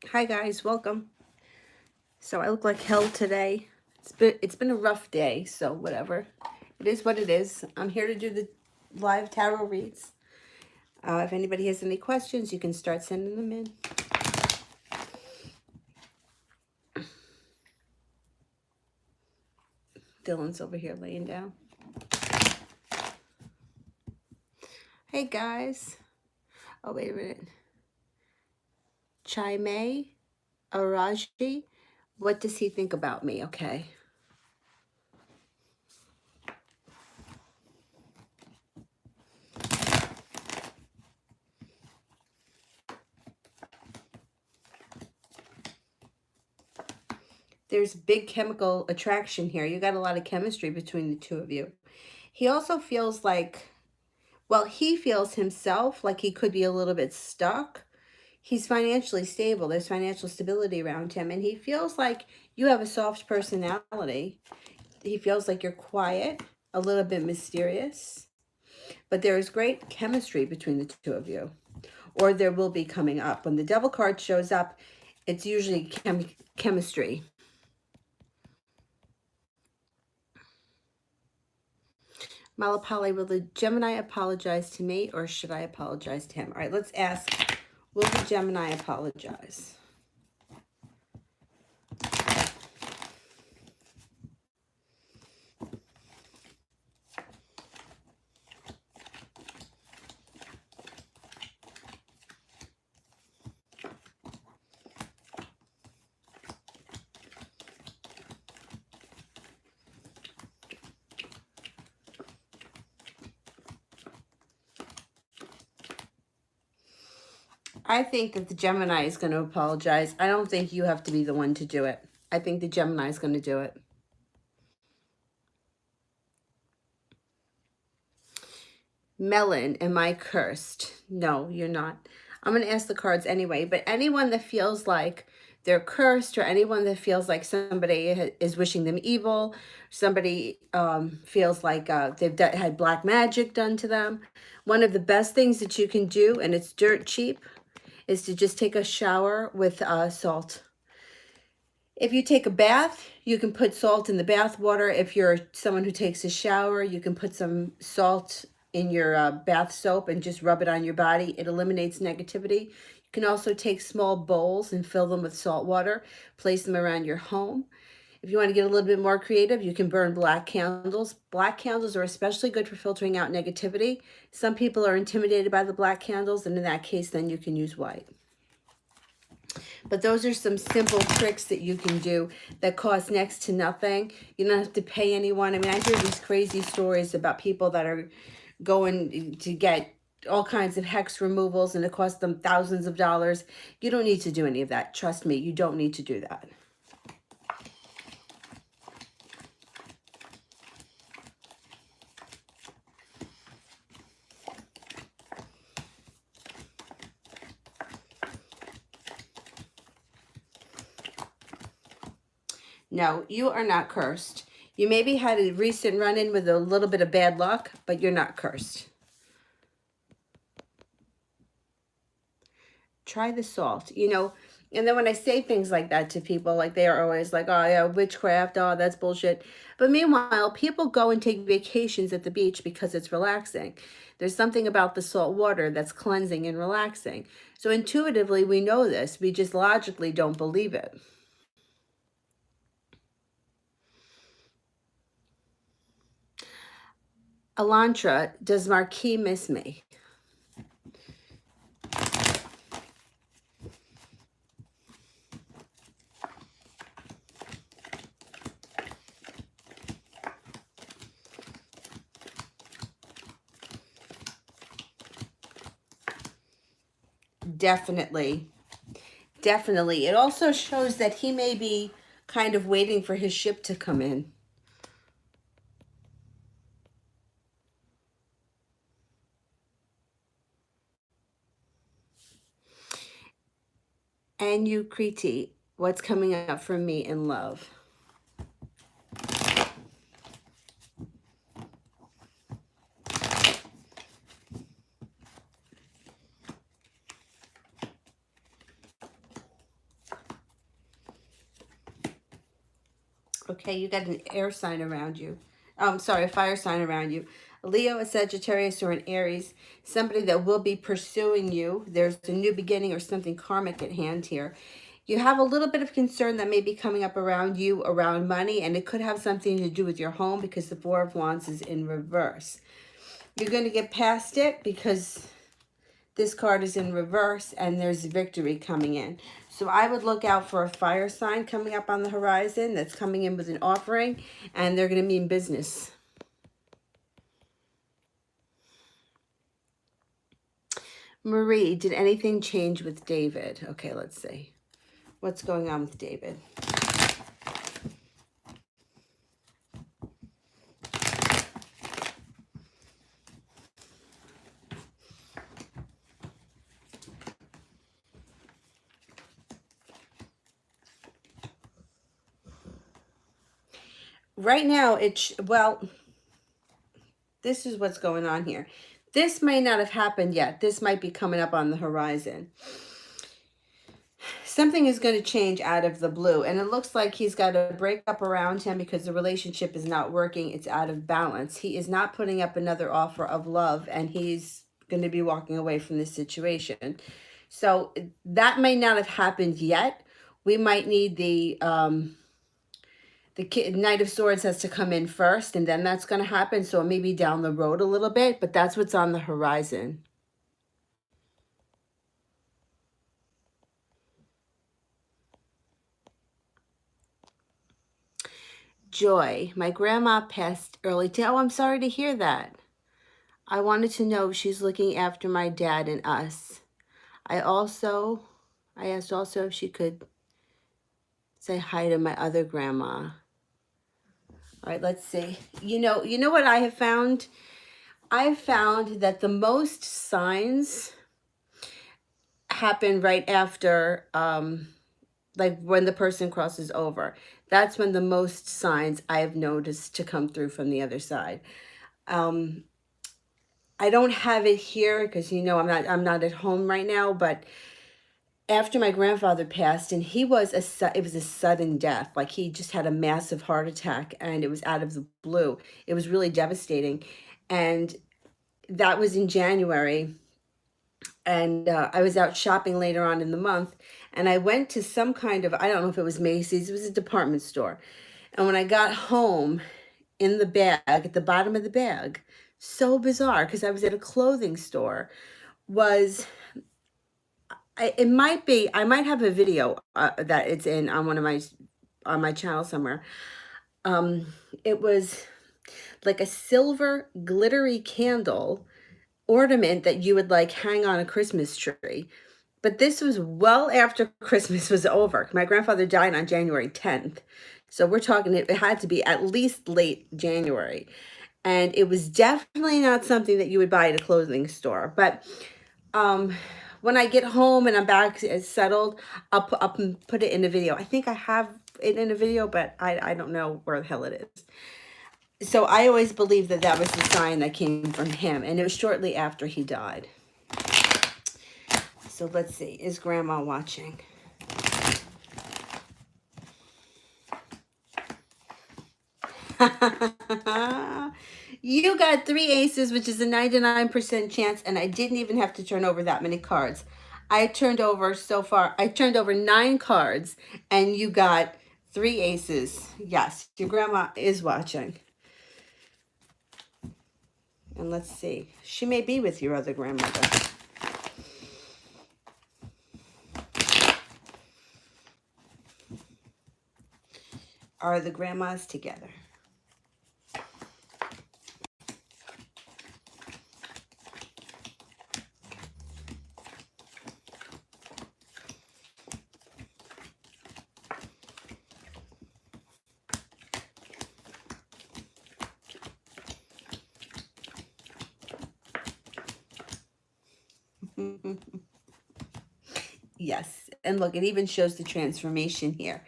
Hi guys, welcome. So I look like hell today. It's been a rough day, so whatever. It is what it is. I'm here to do the live tarot reads. If anybody has any questions, you can start sending them in. Dylan's over here laying down. Hey guys. Oh, wait a minute. Chaime Araji. What does he think about me? Okay. There's big chemical attraction here. You got a lot of chemistry between the two of you. He also feels like, well, he feels himself like he could be a little bit stuck. He's financially stable. There's financial stability around him. And he feels like you have a soft personality. He feels like you're quiet, a little bit mysterious. But there is great chemistry between the two of you. Or there will be coming up. When the devil card shows up, it's usually chemistry. Malapali, will the Gemini apologize to me or should I apologize to him? All right, let's ask, will the Gemini apologize? I think that the Gemini is going to apologize. I don't think you have to be the one to do it. I think the Gemini is going to do it. Melon, am I cursed? No, you're not. I'm going to ask the cards anyway, but anyone that feels like they're cursed or anyone that feels like somebody is wishing them evil, somebody feels like they've had black magic done to them, one of the best things that you can do, and it's dirt cheap, is to just take a shower with salt. If you take a bath, you can put salt in the bath water. If you're someone who takes a shower, you can put some salt in your bath soap and just rub it on your body. It eliminates negativity. You can also take small bowls and fill them with salt water, place them around your home. If you want to get a little bit more creative, you can burn black candles. Black candles are especially good for filtering out negativity. Some people are intimidated by the black candles, and in that case, then you can use white. But those are some simple tricks that you can do that cost next to nothing. You don't have to pay anyone. I mean, I hear these crazy stories about people that are going to get all kinds of hex removals and it costs them thousands of dollars. You don't need to do any of that. Trust me, you don't need to do that. No, you are not cursed. You maybe had a recent run-in with a little bit of bad luck, but you're not cursed. Try the salt, you know. And then when I say things like that to people, like they are always like, oh yeah, witchcraft, oh, that's bullshit. But meanwhile, people go and take vacations at the beach because it's relaxing. There's something about the salt water that's cleansing and relaxing. So intuitively, we know this. We just logically don't believe it. Elantra, does Marquis miss me? Definitely. Definitely. It also shows that he may be kind of waiting for his ship to come in. And you, Kriti, what's coming up for me in love? Okay, you got an air sign around you. Sorry, a fire sign around you. A Leo, a Sagittarius, or an Aries. Somebody that will be pursuing you. There's a new beginning or something karmic at hand here. You have a little bit of concern that may be coming up around you, around money, and it could have something to do with your home because the Four of Wands is in reverse. You're going to get past it because this card is in reverse and there's victory coming in. So I would look out for a fire sign coming up on the horizon that's coming in with an offering, and they're going to mean business. Marie, did anything change with David? Okay, let's see. What's going on with David? Right now, well, this is what's going on here. This may not have happened yet. This might be coming up on the horizon. Something is going to change out of the blue, and it looks like he's got a breakup around him because the relationship is not working. It's out of balance. He is not putting up another offer of love, and he's going to be walking away from this situation. So that may not have happened yet. We might need the Knight of Swords has to come in first, and then that's going to happen. So it may be down the road a little bit, but that's what's on the horizon. Joy, my grandma passed early today. Oh, I'm sorry to hear that. I wanted to know if she's looking after my dad and us. I asked also if she could say hi to my other grandma. All right, let's see. You know what I have found? I've found that the most signs happen right after, like when the person crosses over. That's when the most signs I've noticed to come through from the other side. I don't have it here because I'm not at home right now, but after my grandfather passed, and it was a sudden death. Like he just had a massive heart attack and it was out of the blue. It was really devastating. And that was in January. And I was out shopping later on in the month, and I went to some kind of, I don't know if it was Macy's, it was a department store. And when I got home, in the bag, at the bottom of the bag, so bizarre because I was at a clothing store, was it might be, I might have a video that it's in on my channel somewhere. It was like a silver glittery candle ornament that you would like hang on a Christmas tree. But this was well after Christmas was over. My grandfather died on January 10th. So we're talking, it had to be at least late January. And it was definitely not something that you would buy at a clothing store. But when I get home and I'm back settled, I'll put it in a video. I think I have it in a video, but I don't know where the hell it is. So I always believed that that was the sign that came from him. And it was shortly after he died. So let's see. Is Grandma watching? You got 3 aces, which is a 99% chance, and I didn't even have to turn over that many cards. I turned over 9 cards, and you got 3 aces. Yes, your grandma is watching. And let's see. She may be with your other grandmother. Are the grandmas together? Yes, and look, it even shows the transformation here.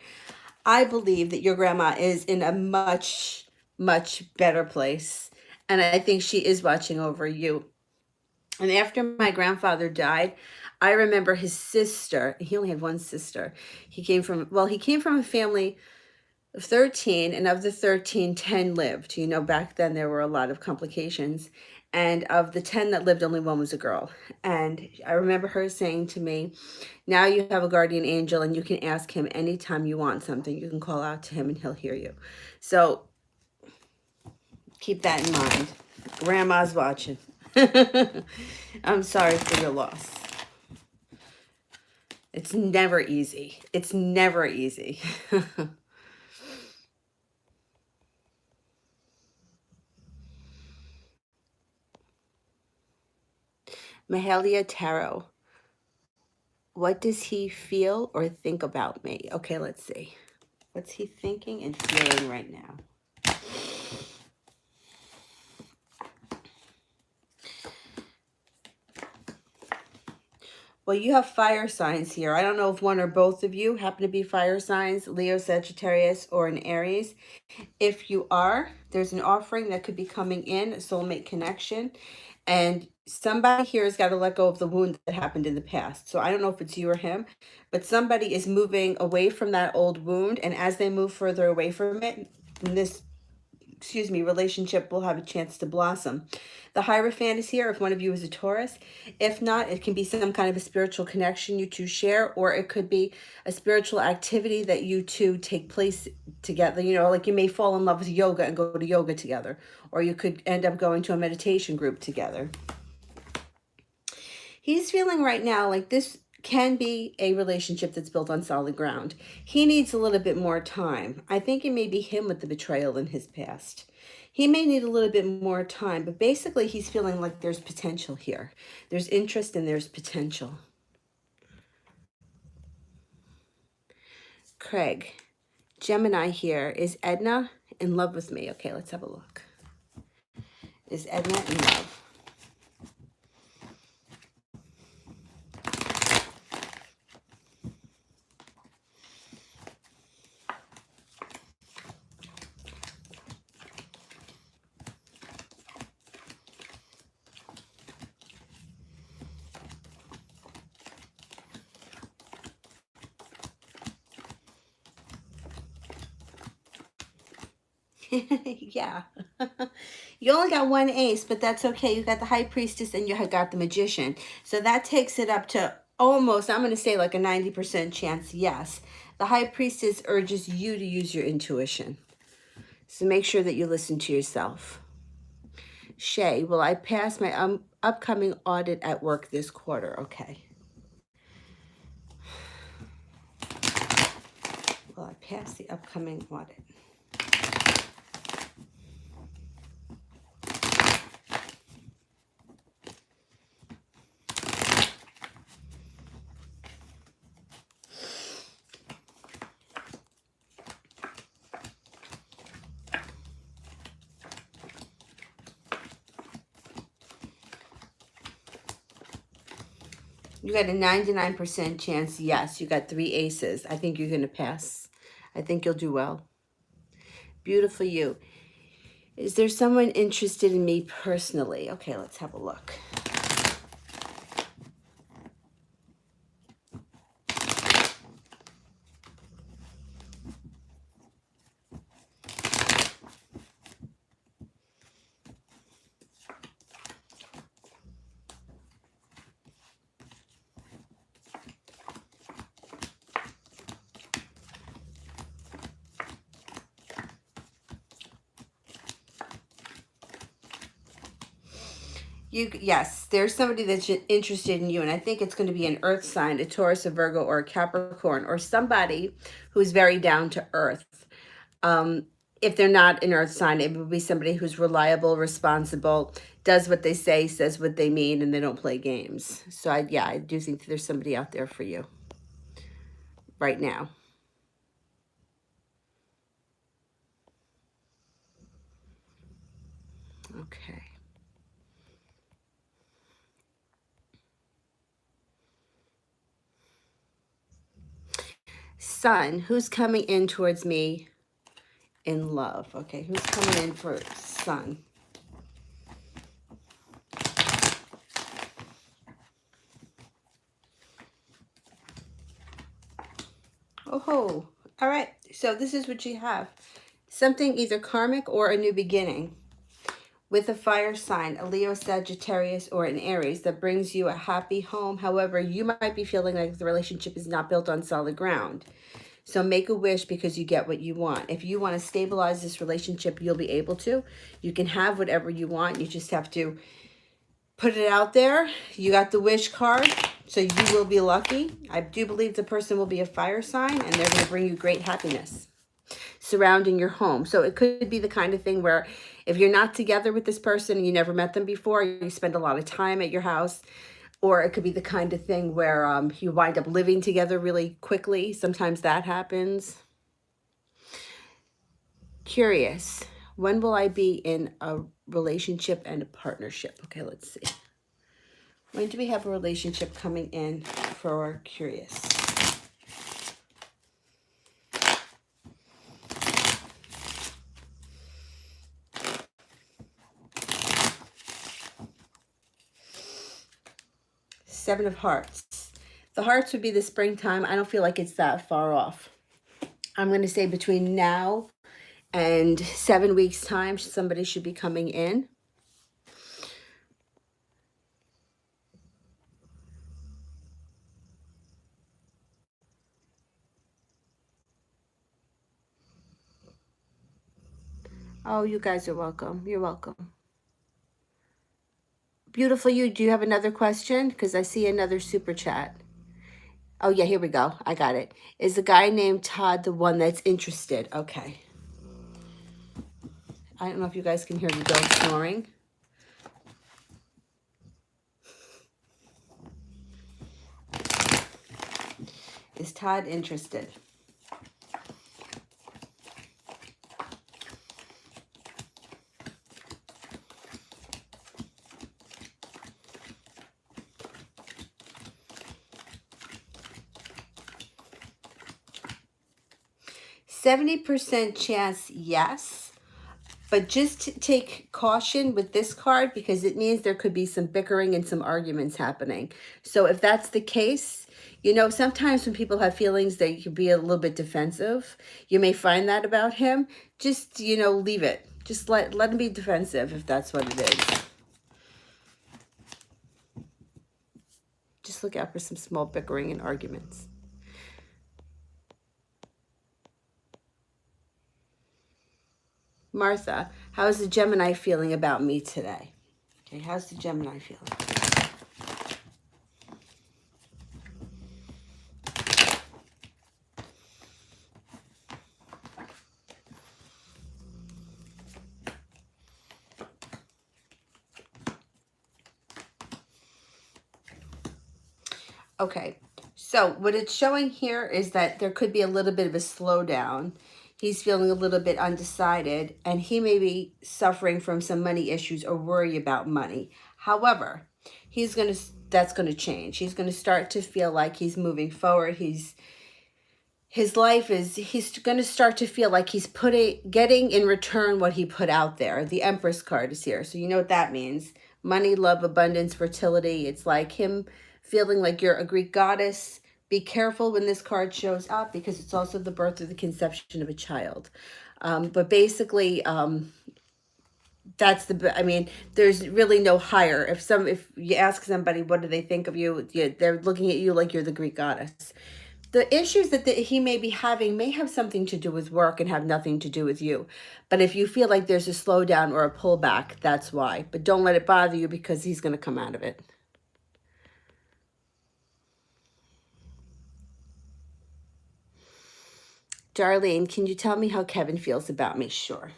I believe that your grandma is in a much, much better place. And I think she is watching over you. And after my grandfather died, I remember his sister. He only had one sister. He came from a family 13, and of the 13, 10 lived. You know, back then there were a lot of complications. And of the 10 that lived, only one was a girl. And I remember her saying to me, now you have a guardian angel and you can ask him anytime you want something. You can call out to him and he'll hear you. So keep that in mind. Grandma's watching. I'm sorry for your loss. It's never easy. It's never easy. Mahalia Tarot. What does he feel or think about me? Okay, let's see. What's he thinking and feeling right now? Well, you have fire signs here. I don't know if one or both of you happen to be fire signs, Leo, Sagittarius, or an Aries. If you are, there's an offering that could be coming in, a soulmate connection. And somebody here has got to let go of the wound that happened in the past. So I don't know if it's you or him, but somebody is moving away from that old wound. And as they move further away from it, this relationship will have a chance to blossom. The Hierophant is here if one of you is a Taurus. If not, it can be some kind of a spiritual connection you two share, or it could be a spiritual activity that you two take place together. You know, like you may fall in love with yoga and go to yoga together, or you could end up going to a meditation group together. He's feeling right now like this can be a relationship that's built on solid ground. He needs a little bit more time. I think it may be him with the betrayal in his past. He may need a little bit more time, but basically he's feeling like there's potential here. There's interest and there's potential. Craig, Gemini here. Is Edna in love with me? Okay, let's have a look. Is Edna in love? Yeah. You only got one ace, but that's okay. You got the High Priestess and you have got the Magician. So that takes it up to almost, I'm going to say like a 90% chance, yes. The High Priestess urges you to use your intuition. So make sure that you listen to yourself. Shay, will I pass my upcoming audit at work this quarter? Okay. Will I pass the upcoming audit? You got a 99% chance, yes. You got 3 aces. I think you're going to pass. I think you'll do well. Beautiful you. Is there someone interested in me personally? Okay, let's have a look. Yes, there's somebody that's interested in you, and I think it's going to be an earth sign, a Taurus, a Virgo, or a Capricorn, or somebody who's very down to earth. If they're not an earth sign, it would be somebody who's reliable, responsible, does what they say, says what they mean, and they don't play games. So I do think there's somebody out there for you right now. Okay. Sun, who's coming in towards me in love? Okay, who's coming in for Sun? Oh, All right, so this is what you have. Something either karmic or a new beginning with a fire sign, a Leo, Sagittarius, or an Aries that brings you a happy home. However, you might be feeling like the relationship is not built on solid ground. So make a wish because you get what you want. If you want to stabilize this relationship, you'll be able to. You can have whatever you want. You just have to put it out there. You got the wish card, so you will be lucky. I do believe the person will be a fire sign, and they're going to bring you great happiness surrounding your home. So it could be the kind of thing where if you're not together with this person and you never met them before, you spend a lot of time at your house. Or it could be the kind of thing where you wind up living together really quickly. Sometimes that happens. Curious. When will I be in a relationship and a partnership? Okay, let's see. When do we have a relationship coming in for Curious? Seven of Hearts. The hearts would be the springtime. I don't feel like it's that far off. I'm going to say between now and 7 weeks time, somebody should be coming in. Oh, you guys are welcome. You're welcome. Beautiful you, do you have another question? Because I see another super chat. Oh, yeah, here we go. I got it. Is the guy named Todd the one that's interested? Okay. I don't know if you guys can hear the dog snoring. Is Todd interested? %70 chance yes, but just take caution with this card because it means there could be some bickering and some arguments happening. So if that's the case, you know, sometimes when people have feelings, they can be a little bit defensive. You may find that about him. Just, you know, leave it. Just let him be defensive if that's what it is. Just look out for some small bickering and arguments. Martha, how's the Gemini feeling about me today? Okay, how's the Gemini feeling? Okay, so what it's showing here is that there could be a little bit of a slowdown. He's feeling a little bit undecided, and he may be suffering from some money issues or worry about money. However, that's going to change. He's going to start to feel like he's moving forward. He's going to start to feel like he's getting in return what he put out there. The Empress card is here. So you know what that means. Money, love, abundance, fertility. It's like him feeling like you're a Greek goddess. Be careful when this card shows up because it's also the birth or the conception of a child. But basically, there's really no higher. If you ask somebody, what do they think of you? They're looking at you like you're the Greek goddess. The issues that he may be having may have something to do with work and have nothing to do with you. But if you feel like there's a slowdown or a pullback, that's why. But don't let it bother you because he's going to come out of it. Darlene, can you tell me how Kevin feels about me? Sure.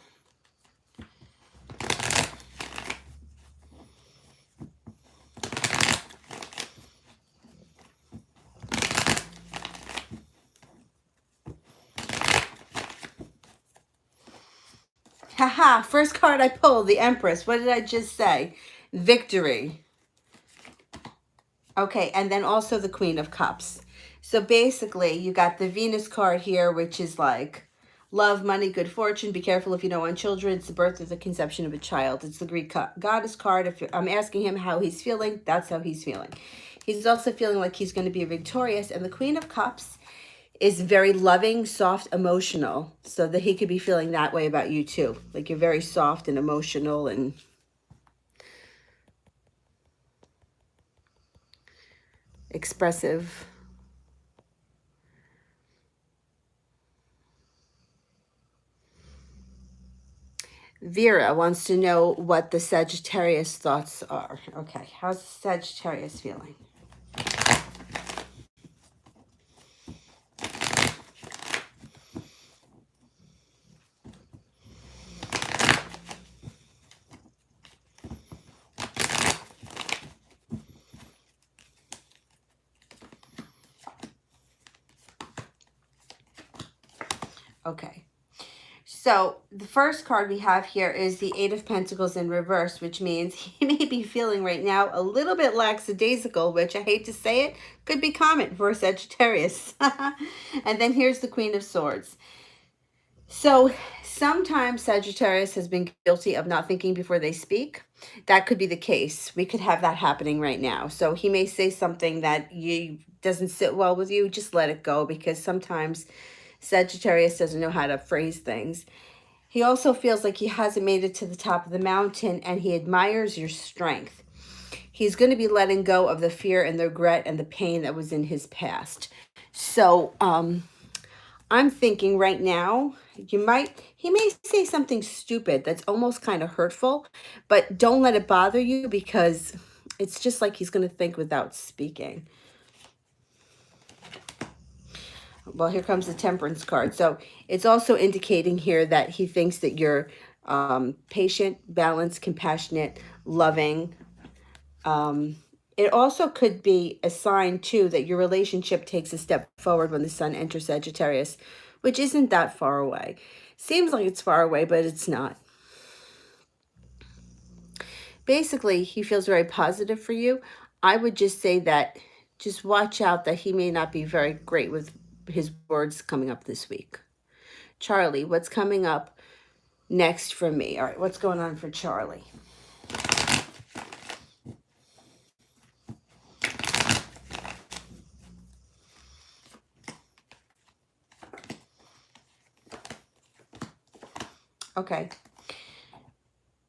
Haha, first card I pulled, the Empress. What did I just say? Victory. Okay, and then also the Queen of Cups. So basically, you got the Venus card here, which is like love, money, good fortune. Be careful if you don't want children. It's the birth or the conception of a child. It's the Greek goddess card. If I'm asking him how he's feeling, that's how he's feeling. He's also feeling like he's going to be victorious. And the Queen of Cups is very loving, soft, emotional, so that he could be feeling that way about you too. Like you're very soft and emotional and expressive. Vera wants to know what the Sagittarius thoughts are. Okay, how's Sagittarius feeling? Okay. So the first card we have here is the Eight of Pentacles in reverse, which means he may be feeling right now a little bit lackadaisical, which I hate to say it, could be common for a Sagittarius. And then here's the Queen of Swords. So sometimes Sagittarius has been guilty of not thinking before they speak. That could be the case. We could have that happening right now. So he may say something that doesn't sit well with you. Just let it go, because sometimes Sagittarius doesn't know how to phrase things. He also feels like he hasn't made it to the top of the mountain, and he admires your strength. He's going to be letting go of the fear and the regret and the pain that was in his past. So I'm thinking right now, he may say something stupid that's almost kind of hurtful, but don't let it bother you, because it's just like he's going to think without speaking. Well, here comes the Temperance card. So it's also indicating here that he thinks that you're patient, balanced, compassionate, loving. It also could be a sign, too, that your relationship takes a step forward when the sun enters Sagittarius, which isn't that far away. Seems like it's far away, but it's not. Basically, he feels very positive for you. I would just say that just watch out that he may not be very great with his words coming up this week. Charlie, what's coming up next for me? All right, what's going on for Charlie? Okay.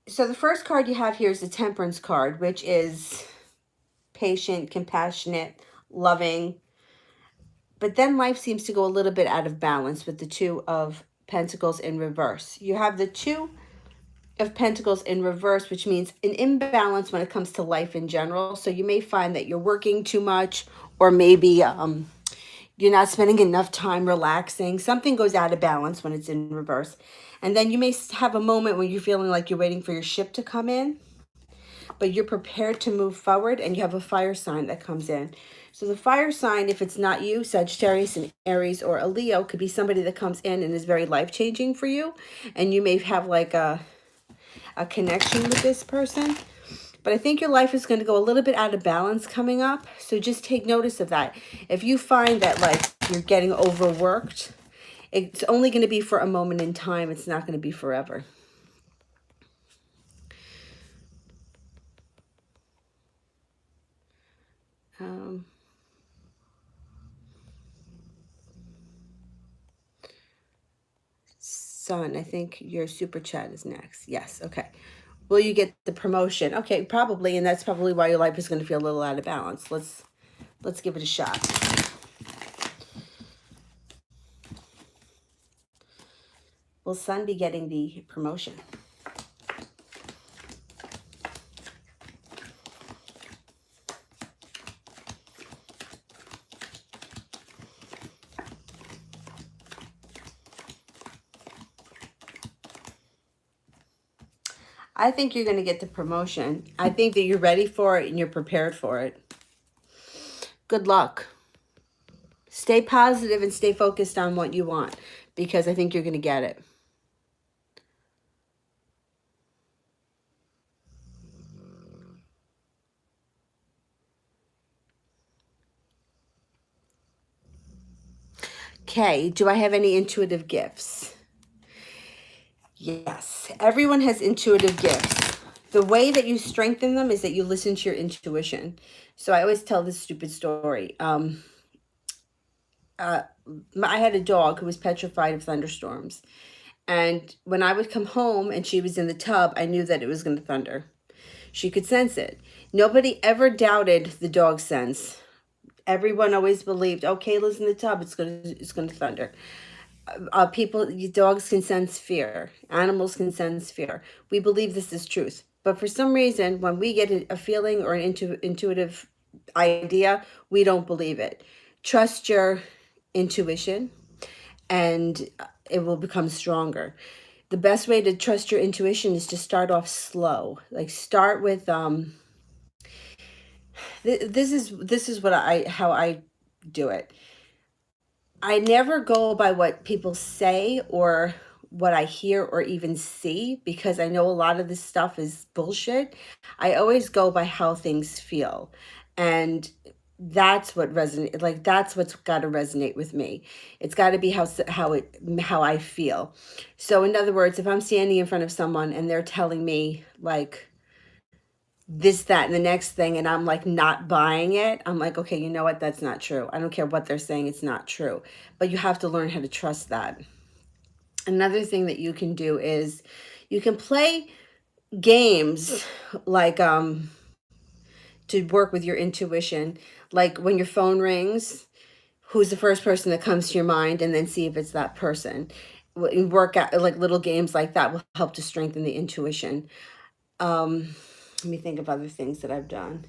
So the first card you have here is the Temperance card, which is patient, compassionate, loving. But then life seems to go a little bit out of balance with the Two of Pentacles in reverse. You have the Two of Pentacles in reverse, which means an imbalance when it comes to life in general. So you may find that you're working too much, or maybe you're not spending enough time relaxing. Something goes out of balance when it's in reverse. And then you may have a moment when you're feeling like you're waiting for your ship to come in, but you're prepared to move forward, and you have a fire sign that comes in. So the fire sign, if it's not you, Sagittarius, an Aries, or a Leo, could be somebody that comes in and is very life-changing for you. And you may have like a connection with this person. But I think your life is going to go a little bit out of balance coming up. So just take notice of that. If you find that like you're getting overworked, it's only going to be for a moment in time. It's not going to be forever. Son, I think your super chat is next. Yes, okay. Will you get the promotion? Okay, probably, and that's probably why your life is going to feel a little out of balance. Let's give it a shot. Will Son be getting the promotion? I think you're going to get the promotion. I think that you're ready for it and you're prepared for it. Good luck. Stay positive and stay focused on what you want, because I think you're going to get it. Okay, do I have any intuitive gifts? Yes, everyone has intuitive gifts. The way that you strengthen them is that you listen to your intuition. So I always tell this stupid story. I had a dog who was petrified of thunderstorms. And when I would come home and she was in the tub, I knew that it was going to thunder. She could sense it. Nobody ever doubted the dog's sense. Everyone always believed, oh, Kayla's in the tub, it's gonna thunder. Dogs can sense fear. Animals can sense fear. We believe this is truth. But for some reason, when we get a feeling or an intuitive idea, we don't believe it. Trust your intuition and it will become stronger. The best way to trust your intuition is to start off slow. Like start with this is what how I do it. I never go by what people say or what I hear or even see because I know a lot of this stuff is bullshit. I always go by how things feel. And that's what resonate like that's what's got to resonate with me. It's got to be how I feel. So in other words, if I'm standing in front of someone and they're telling me like this, that, and the next thing, and I'm like not buying it, I'm like, okay, you know what? That's not true. I don't care what they're saying, it's not true. But you have to learn how to trust that. Another thing that you can do is you can play games like to work with your intuition. Like when your phone rings, who's the first person that comes to your mind, and then see if it's that person. Work out like little games like that will help to strengthen the intuition. Let me think of other things that I've done.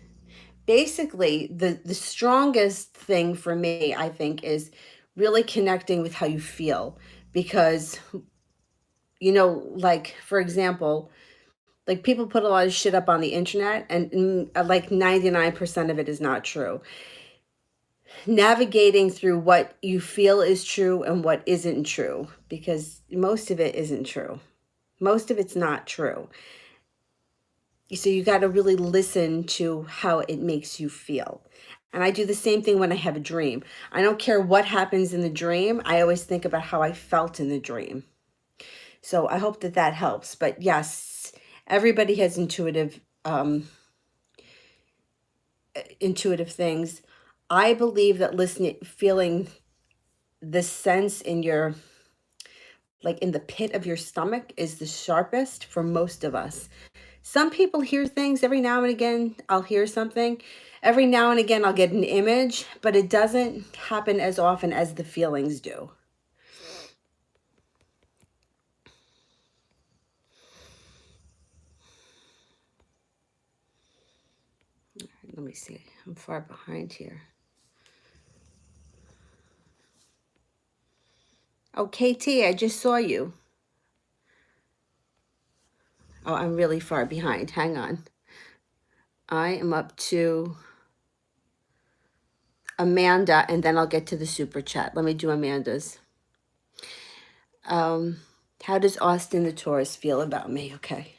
Basically, the strongest thing for me, I think, is really connecting with how you feel. Because, like, for example, like people put a lot of shit up on the internet, and like 99% of it is not true. Navigating through what you feel is true and what isn't true, because most of it isn't true. Most of it's not true. So you got to really listen to how it makes you feel. And I do the same thing when I have a dream. I don't care what happens in the dream. I always think about how I felt in the dream. So I hope that that helps. But yes, everybody has intuitive things. I believe that feeling the sense in your, like in the pit of your stomach is the sharpest for most of us. Some people hear things every now and again. I'll hear something. Every now and again, I'll get an image, but it doesn't happen as often as the feelings do. Let me see. I'm far behind here. Oh, KT, I just saw you. Oh, I'm really far behind. Hang on. I am up to Amanda, and then I'll get to the super chat. Let me do Amanda's. How does Austin the Taurus feel about me? Okay.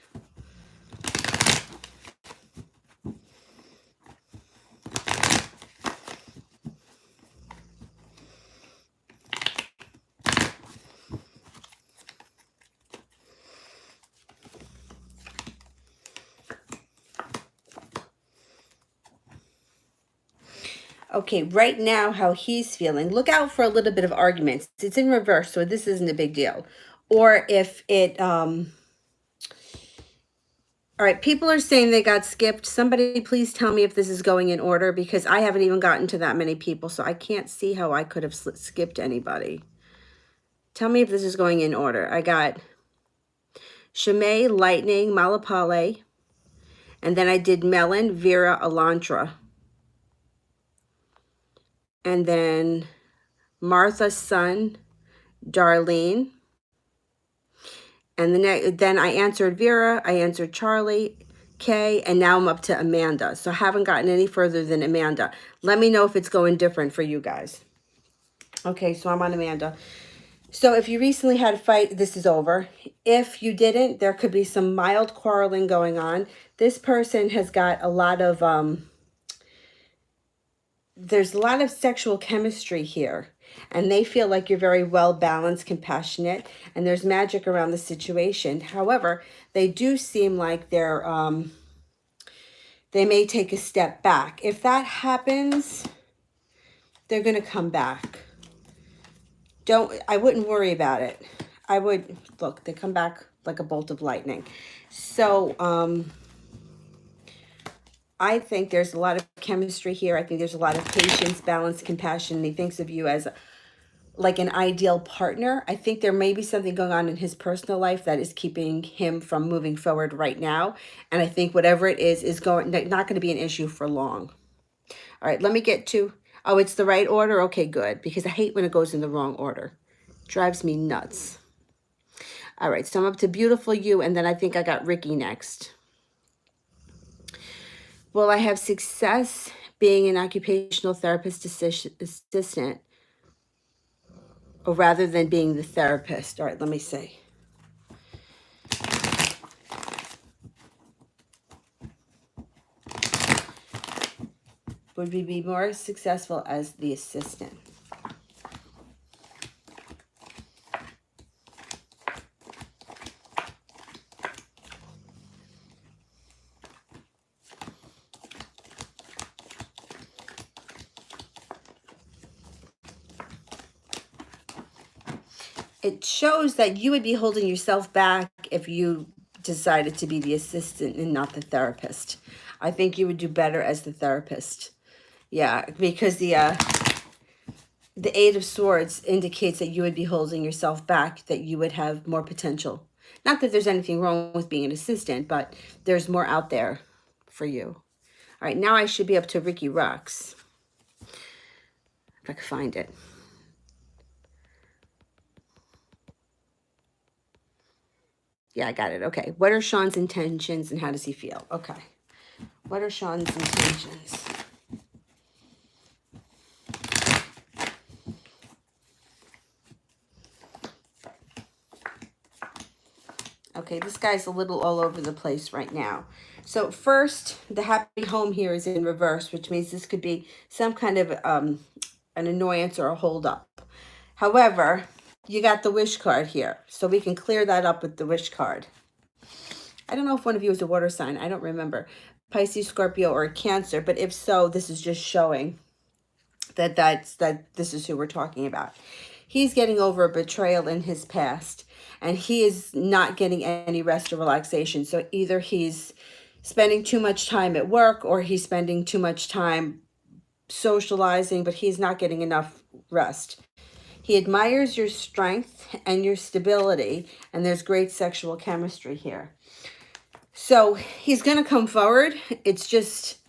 Okay, right now, how he's feeling. Look out for a little bit of arguments. It's in reverse, so this isn't a big deal. Or if it, all right, people are saying they got skipped. Somebody please tell me if this is going in order, because I haven't even gotten to that many people, so I can't see how I could have skipped anybody. Tell me if this is going in order. I got Shimei, Lightning, Malapale, and then I did Melon, Vera, Elantra. And then Martha's son, Darlene. And then I answered Vera, I answered Charlie, Kay, and now I'm up to Amanda. So I haven't gotten any further than Amanda. Let me know if it's going different for you guys. Okay, so I'm on Amanda. So if you recently had a fight, this is over. If you didn't, there could be some mild quarreling going on. This person has got a lot of, there's a lot of sexual chemistry here. And they feel like you're very well balanced, compassionate, and there's magic around the situation. However, they do seem like they may take a step back. If that happens, they're going to come back. I wouldn't worry about it. I would, look, they come back like a bolt of lightning. So, I think there's a lot of chemistry here. I think there's a lot of patience, balance, compassion. He thinks of you as like an ideal partner. I think there may be something going on in his personal life that is keeping him from moving forward right now. And I think whatever it is not going to be an issue for long. All right, let me get to, oh, it's the right order? Okay, good, because I hate when it goes in the wrong order. Drives me nuts. All right, so I'm up to Beautiful You, and then I think I got Ricky next. Will I have success being an occupational therapist assistant, or rather than being the therapist? All right, let me see. Would we be more successful as the assistant? It shows that you would be holding yourself back if you decided to be the assistant and not the therapist. I think you would do better as the therapist. Yeah, because the Eight of Swords indicates that you would be holding yourself back, that you would have more potential. Not that there's anything wrong with being an assistant, but there's more out there for you. All right, now I should be up to Ricky Rux. If I can find it. Yeah, I got it. Okay. What are Sean's intentions and how does he feel? Okay. What are Sean's intentions? Okay, this guy's a little all over the place right now. So first, the happy home here is in reverse, which means this could be some kind of an annoyance or a holdup. However, you got the wish card here, so we can clear that up with the wish card. I don't know if one of you is a water sign. I don't remember. Pisces, Scorpio, or Cancer, but if so, this is just showing that this is who we're talking about. He's getting over a betrayal in his past, and he is not getting any rest or relaxation. So either he's spending too much time at work or he's spending too much time socializing, but he's not getting enough rest. He admires your strength and your stability, and there's great sexual chemistry here. So he's going to come forward. It's just,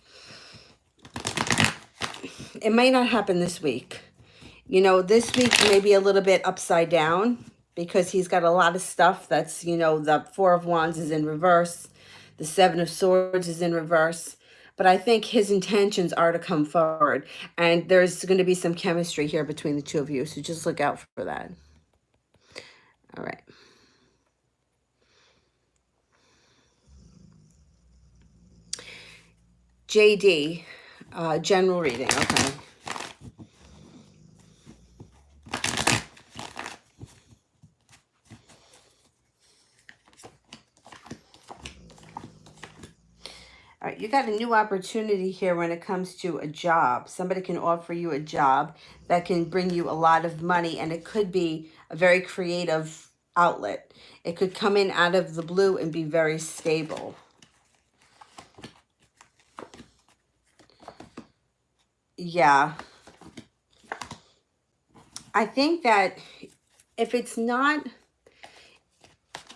it may not happen this week. You know, this week may be a little bit upside down because he's got a lot of stuff that's, you know, the Four of Wands is in reverse. The Seven of Swords is in reverse. But I think his intentions are to come forward. And there's going to be some chemistry here between the two of you. So just look out for that. All right. JD, general reading. Okay. All right, you got a new opportunity here when it comes to a job. Somebody can offer you a job that can bring you a lot of money, and it could be a very creative outlet. It could come in out of the blue and be very stable. Yeah. I think that if it's not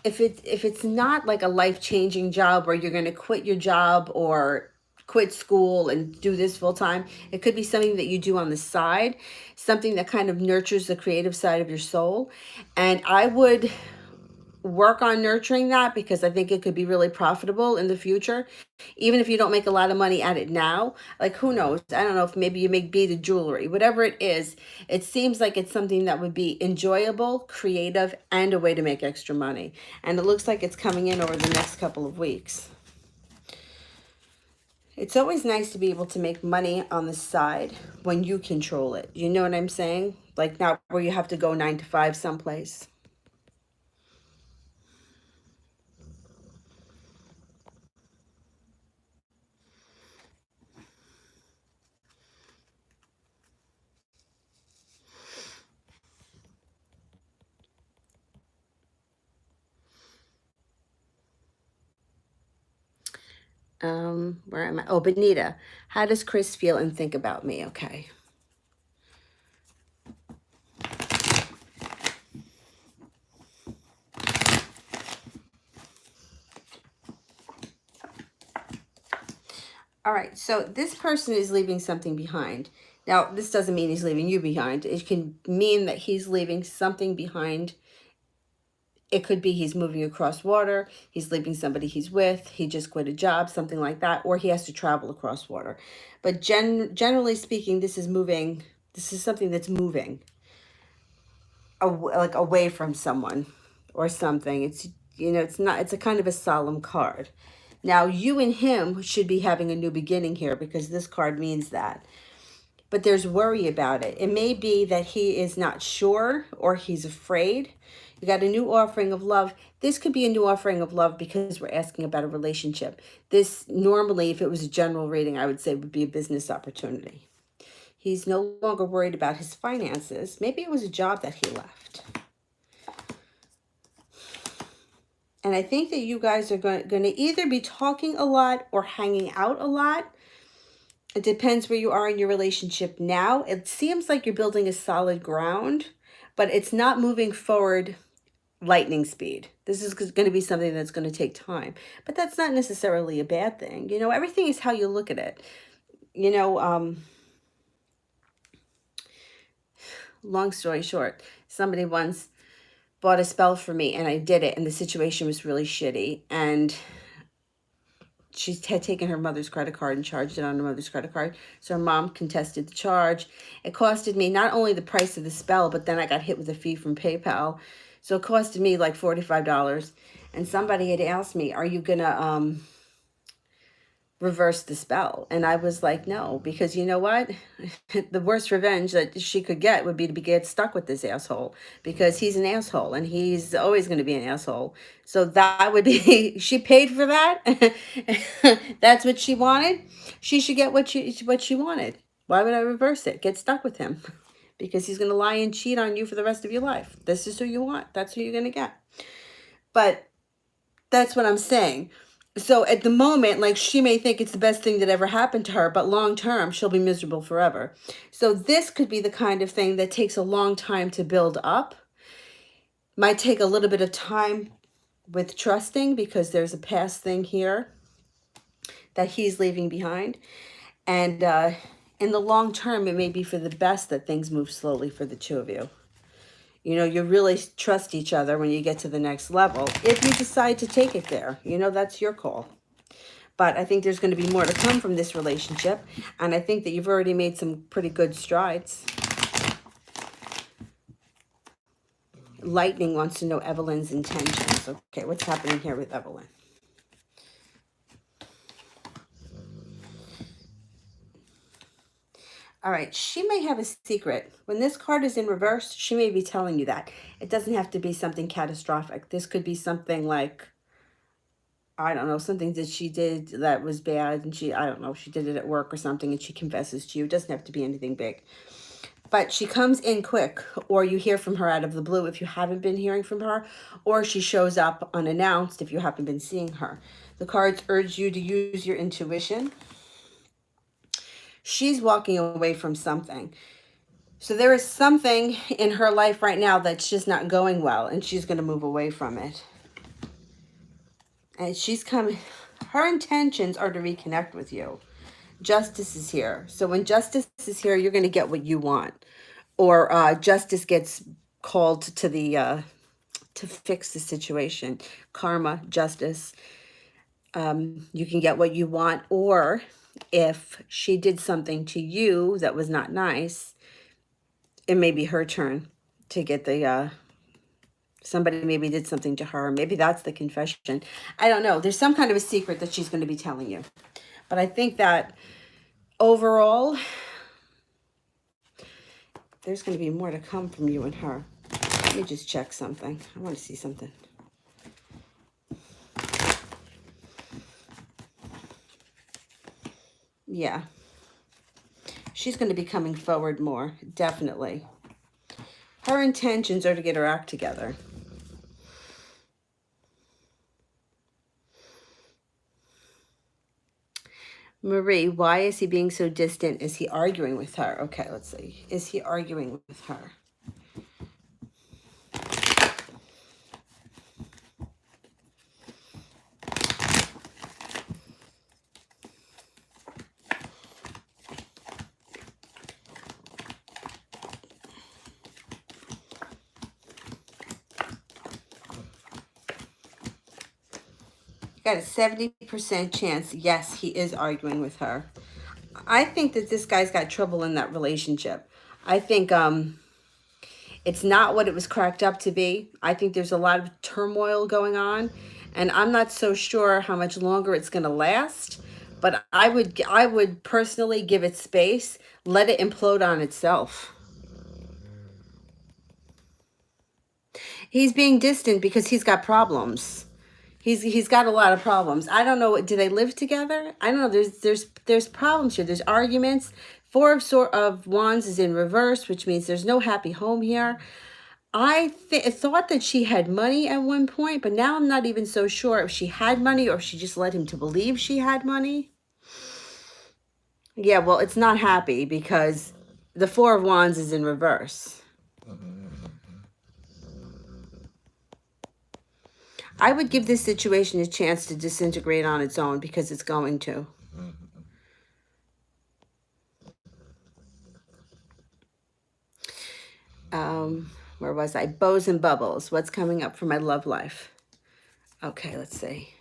if it's not like a life-changing job where you're going to quit your job or quit school and do this full time, it could be something that you do on the side, something that kind of nurtures the creative side of your soul. And I would work on nurturing that because I think it could be really profitable in the future. Even if you don't make a lot of money at it now, like who knows? I don't know if maybe you make beaded jewelry, whatever it is, it seems like it's something that would be enjoyable, creative, and a way to make extra money. And it looks like it's coming in over the next couple of weeks. It's always nice to be able to make money on the side when you control it. You know what I'm saying? Like not where you have to go 9 to 5 someplace. Where am I? Oh, Benita. How does Chris feel and think about me? Okay. All right, so this person is leaving something behind. Now, this doesn't mean he's leaving you behind. It can mean that he's leaving something behind. It could be he's moving across water, he's leaving somebody he's with, he just quit a job, something like that, or he has to travel across water. But generally speaking, this is moving. This is something that's moving like away from someone or something. It's, it's not, it's a kind of a solemn card. Now, you and him should be having a new beginning here because this card means that. But there's worry about it. It may be that he is not sure or he's afraid. You got a new offering of love. This could be a new offering of love because we're asking about a relationship. This normally, if it was a general reading, I would say would be a business opportunity. He's no longer worried about his finances. Maybe it was a job that he left. And I think that you guys are going to either be talking a lot or hanging out a lot. It depends where you are in your relationship now. It seems like you're building a solid ground, but it's not moving forward lightning speed. This is going to be something that's going to take time. But that's not necessarily a bad thing. Everything is how you look at it. Long story short, somebody once bought a spell for me and I did it and the situation was really shitty, and she had taken her mother's credit card and charged it on her mother's credit card. So her mom contested the charge. It costed me not only the price of the spell, but then I got hit with a fee from PayPal. So it costed me like $45. And somebody had asked me, are you going to reverse the spell? And I was like, no, because you know what? The worst revenge that she could get would be to get stuck with this asshole, because he's an asshole and he's always going to be an asshole. So that would be, she paid for that. That's what she wanted. She should get what she wanted. Why would I reverse it? Get stuck with him because he's going to lie and cheat on you for the rest of your life. This is who you want. That's who you're going to get. But that's what I'm saying. So at the moment, like, she may think it's the best thing that ever happened to her, but long term, she'll be miserable forever. So this could be the kind of thing that takes a long time to build up. Might take a little bit of time with trusting because there's a past thing here that he's leaving behind. And in the long term, it may be for the best that things move slowly for the two of you. You really trust each other when you get to the next level. If you decide to take it there, that's your call. But I think there's going to be more to come from this relationship. And I think that you've already made some pretty good strides. Lightning wants to know Evelyn's intentions. Okay, what's happening here with Evelyn? All right, she may have a secret. When this card is in reverse, she may be telling you that. It doesn't have to be something catastrophic. This could be something like, I don't know, something that she did that was bad, and I don't know, she did it at work or something, and she confesses to you. It doesn't have to be anything big. But she comes in quick, or you hear from her out of the blue if you haven't been hearing from her, or she shows up unannounced if you haven't been seeing her. The cards urge you to use your intuition. She's walking away from something. So there is something in her life right now that's just not going well, and she's going to move away from it. And she's coming. Her intentions are to reconnect with you. Justice is here. So when justice is here, you're going to get what you want. Or justice gets called to the to fix the situation. Karma, justice. You can get what you want. Or if she did something to you that was not nice, it may be her turn to get the somebody maybe did something to her. Maybe that's the confession. I don't know. There's some kind of a secret that she's going to be telling you. But I think that overall, there's going to be more to come from you and her. Let me just check something. I want to see something. Yeah. She's going to be coming forward more, definitely. Her intentions are to get her act together. Marie, why is he being so distant? Is he arguing with her? Okay, let's see. Is he arguing with her? Got a 70% chance, yes, he is arguing with her. I think that this guy's got trouble in that relationship. I think it's not what it was cracked up to be. I think there's a lot of turmoil going on, and I'm not so sure how much longer it's going to last. But I would personally give it space, let it implode on itself. He's being distant because he's got problems. He's got a lot of problems. I don't know. Do they live together? I don't know. There's problems here. There's arguments. Four of Wands is in reverse, which means there's no happy home here. I thought that she had money at one point, but now I'm not even so sure if she had money or if she just led him to believe she had money. Yeah, well, it's not happy because the Four of Wands is in reverse. I would give this situation a chance to disintegrate on its own because it's going to. Where was I? Bows and bubbles. What's coming up for my love life? Okay, let's see.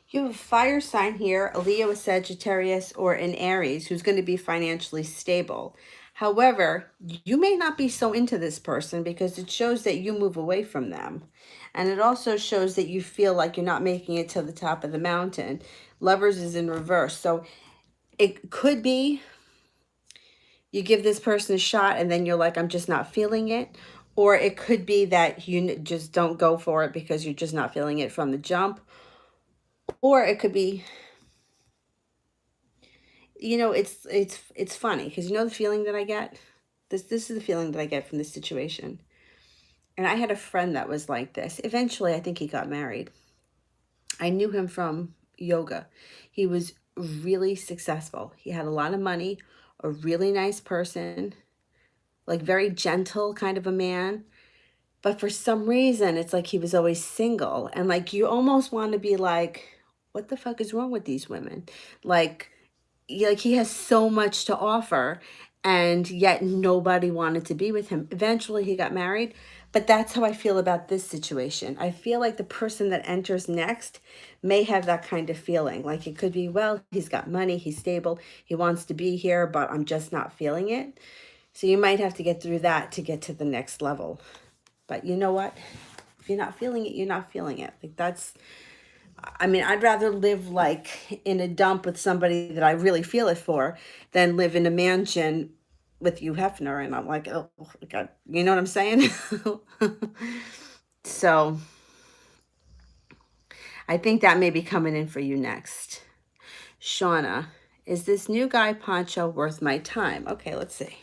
You have a fire sign here, a Leo, a Sagittarius, or an Aries who's going to be financially stable. However, you may not be so into this person because it shows that you move away from them. And it also shows that you feel like you're not making it to the top of the mountain. Lovers is in reverse. So it could be you give this person a shot and then you're like, I'm just not feeling it. Or it could be that you just don't go for it because you're just not feeling it from the jump. Or it could be, it's funny because you know the feeling that I get. This is the feeling that I get from this situation. And I had a friend that was like this. Eventually, I think he got married. I knew him from yoga. He was really successful. He had a lot of money, a really nice person, like very gentle kind of a man. But for some reason, it's like he was always single. And like you almost want to be like, what the fuck is wrong with these women? Like, like he has so much to offer and yet nobody wanted to be with him. Eventually he got married, but that's how I feel about this situation. I feel like the person that enters next may have that kind of feeling. Like it could be, well, he's got money, he's stable, he wants to be here, but I'm just not feeling it. So you might have to get through that to get to the next level. But you know what? If you're not feeling it, you're not feeling it. Like that's, I mean, I'd rather live like in a dump with somebody that I really feel it for than live in a mansion with Hugh Hefner. And I'm like, oh, God, you know what I'm saying? So I think that may be coming in for you next. Shauna, is this new guy Poncho worth my time? Okay, let's see.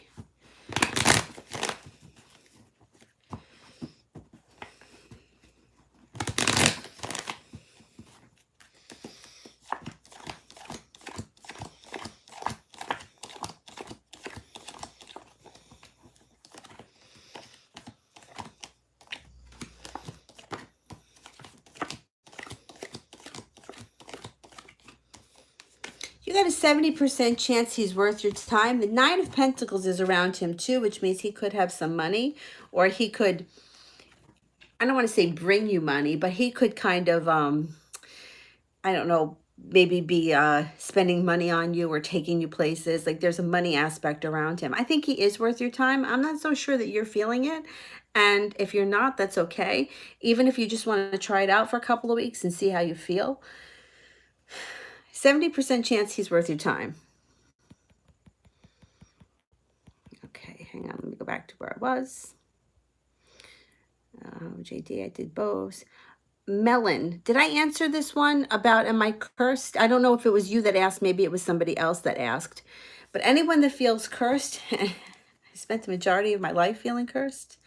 You got a 70% chance he's worth your time. The Nine of Pentacles is around him too, which means he could have some money, or he could, I don't want to say bring you money, but he could kind of, I don't know, maybe be spending money on you or taking you places. Like there's a money aspect around him. I think he is worth your time. I'm not so sure that you're feeling it. And if you're not, that's okay. Even if you just want to try it out for a couple of weeks and see how you feel. 70% chance he's worth your time. Okay, hang on. Let me go back to where I was. JD, I did both. Melon, did I answer this one about am I cursed? I don't know if it was you that asked, maybe it was somebody else that asked. But anyone that feels cursed, I spent the majority of my life feeling cursed.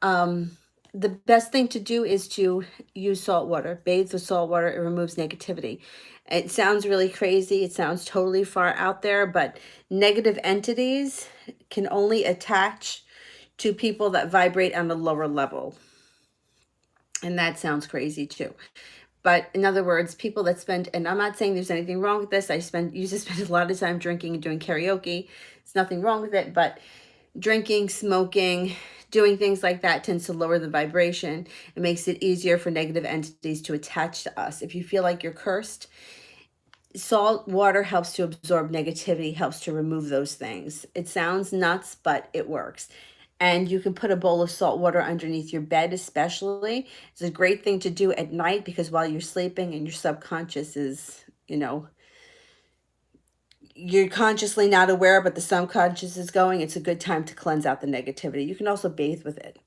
Um, the best thing to do is to use salt water. Bathe with salt water. It removes negativity. It sounds really crazy. It sounds totally far out there, but negative entities can only attach to people that vibrate on a lower level. And that sounds crazy too. But in other words, people that spend, and I'm not saying there's anything wrong with this. Used to spend a lot of time drinking and doing karaoke. There's nothing wrong with it, but drinking, smoking, doing things like that tends to lower the vibration. It makes it easier for negative entities to attach to us. If you feel like you're cursed, salt water helps to absorb negativity, helps to remove those things. It sounds nuts, but it works. And you can put a bowl of salt water underneath your bed, especially. It's a great thing to do at night because while you're sleeping and your subconscious is, you're consciously not aware, but the subconscious is going, it's a good time to cleanse out the negativity. You can also bathe with it.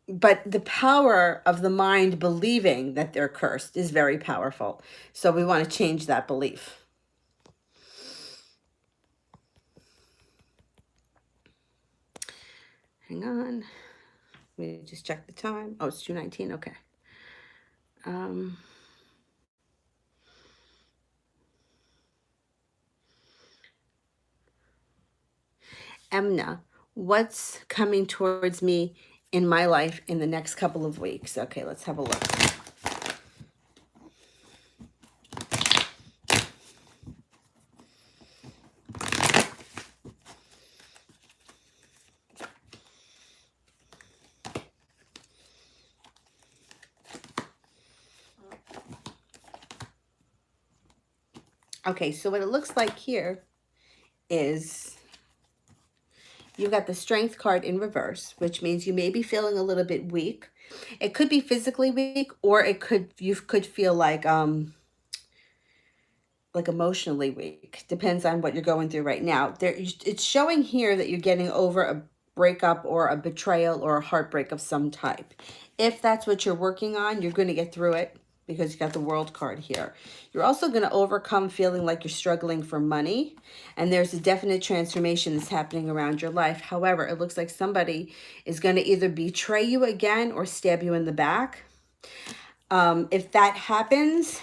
But the power of the mind believing that they're cursed is very powerful. So we want to change that belief. Hang on. Let me just check the time. Oh, it's 2:19. Okay. Emna, what's coming towards me in my life in the next couple of weeks? Okay, let's have a look. Okay, so what it looks like here is you've got the Strength card in reverse, which means you may be feeling a little bit weak. It could be physically weak, or you could feel like emotionally weak. Depends on what you're going through right now. It's showing here that you're getting over a breakup or a betrayal or a heartbreak of some type. If that's what you're working on, you're going to get through it because you got the World card here. You're also going to overcome feeling like you're struggling for money, and there's a definite transformation that's happening around your life. However, it looks like somebody is going to either betray you again or stab you in the back. If that happens,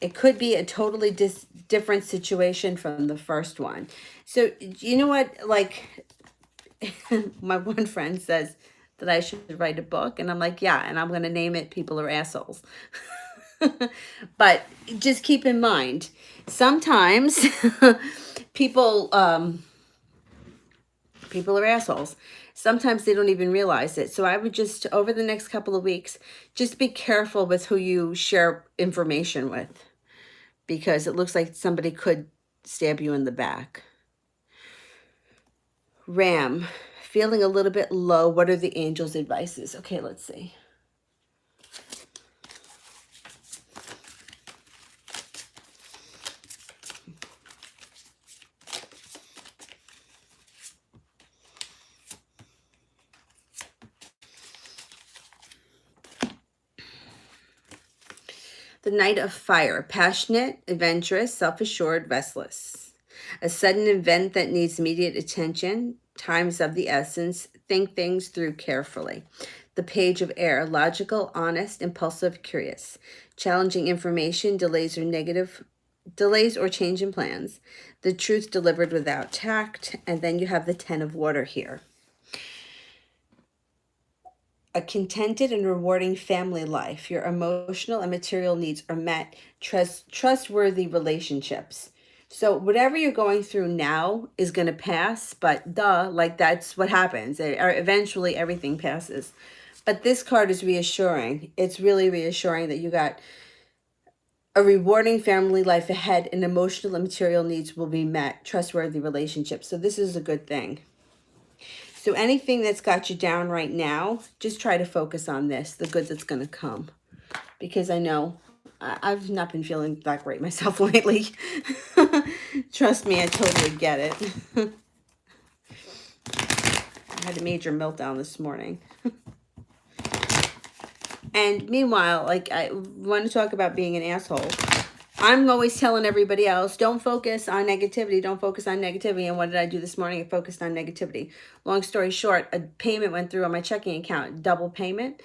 it could be a totally different situation from the first one. So you know what, like my one friend says that I should write a book, and I'm like, yeah, and I'm going to name it People Are Assholes. But just keep in mind, sometimes people are assholes. Sometimes they don't even realize it. So I would just, over the next couple of weeks, just be careful with who you share information with, because it looks like somebody could stab you in the back. Ram, feeling a little bit low. What are the angels' advices? Okay, let's see. The Knight of Fire, passionate, adventurous, self-assured, restless. A sudden event that needs immediate attention, time's of the essence, think things through carefully. The Page of Air, logical, honest, impulsive, curious. Challenging information, delays or change in plans. The truth delivered without tact. And then you have the Ten of Water here. A contented and rewarding family life. Your emotional and material needs are met. Trustworthy relationships. So whatever you're going through now is going to pass, but like that's what happens. Eventually everything passes. But this card is reassuring. It's really reassuring that you got a rewarding family life ahead, and emotional and material needs will be met. Trustworthy relationships. So this is a good thing. So anything that's got you down right now, just try to focus on this, the good that's going to come. Because I know I've not been feeling that great myself lately. Trust me, I totally get it. I had a major meltdown this morning. And meanwhile, like, I want to talk about being an asshole. I'm always telling everybody else, don't focus on negativity. Don't focus on negativity. And what did I do this morning? I focused on negativity. Long story short, a payment went through on my checking account, double payment.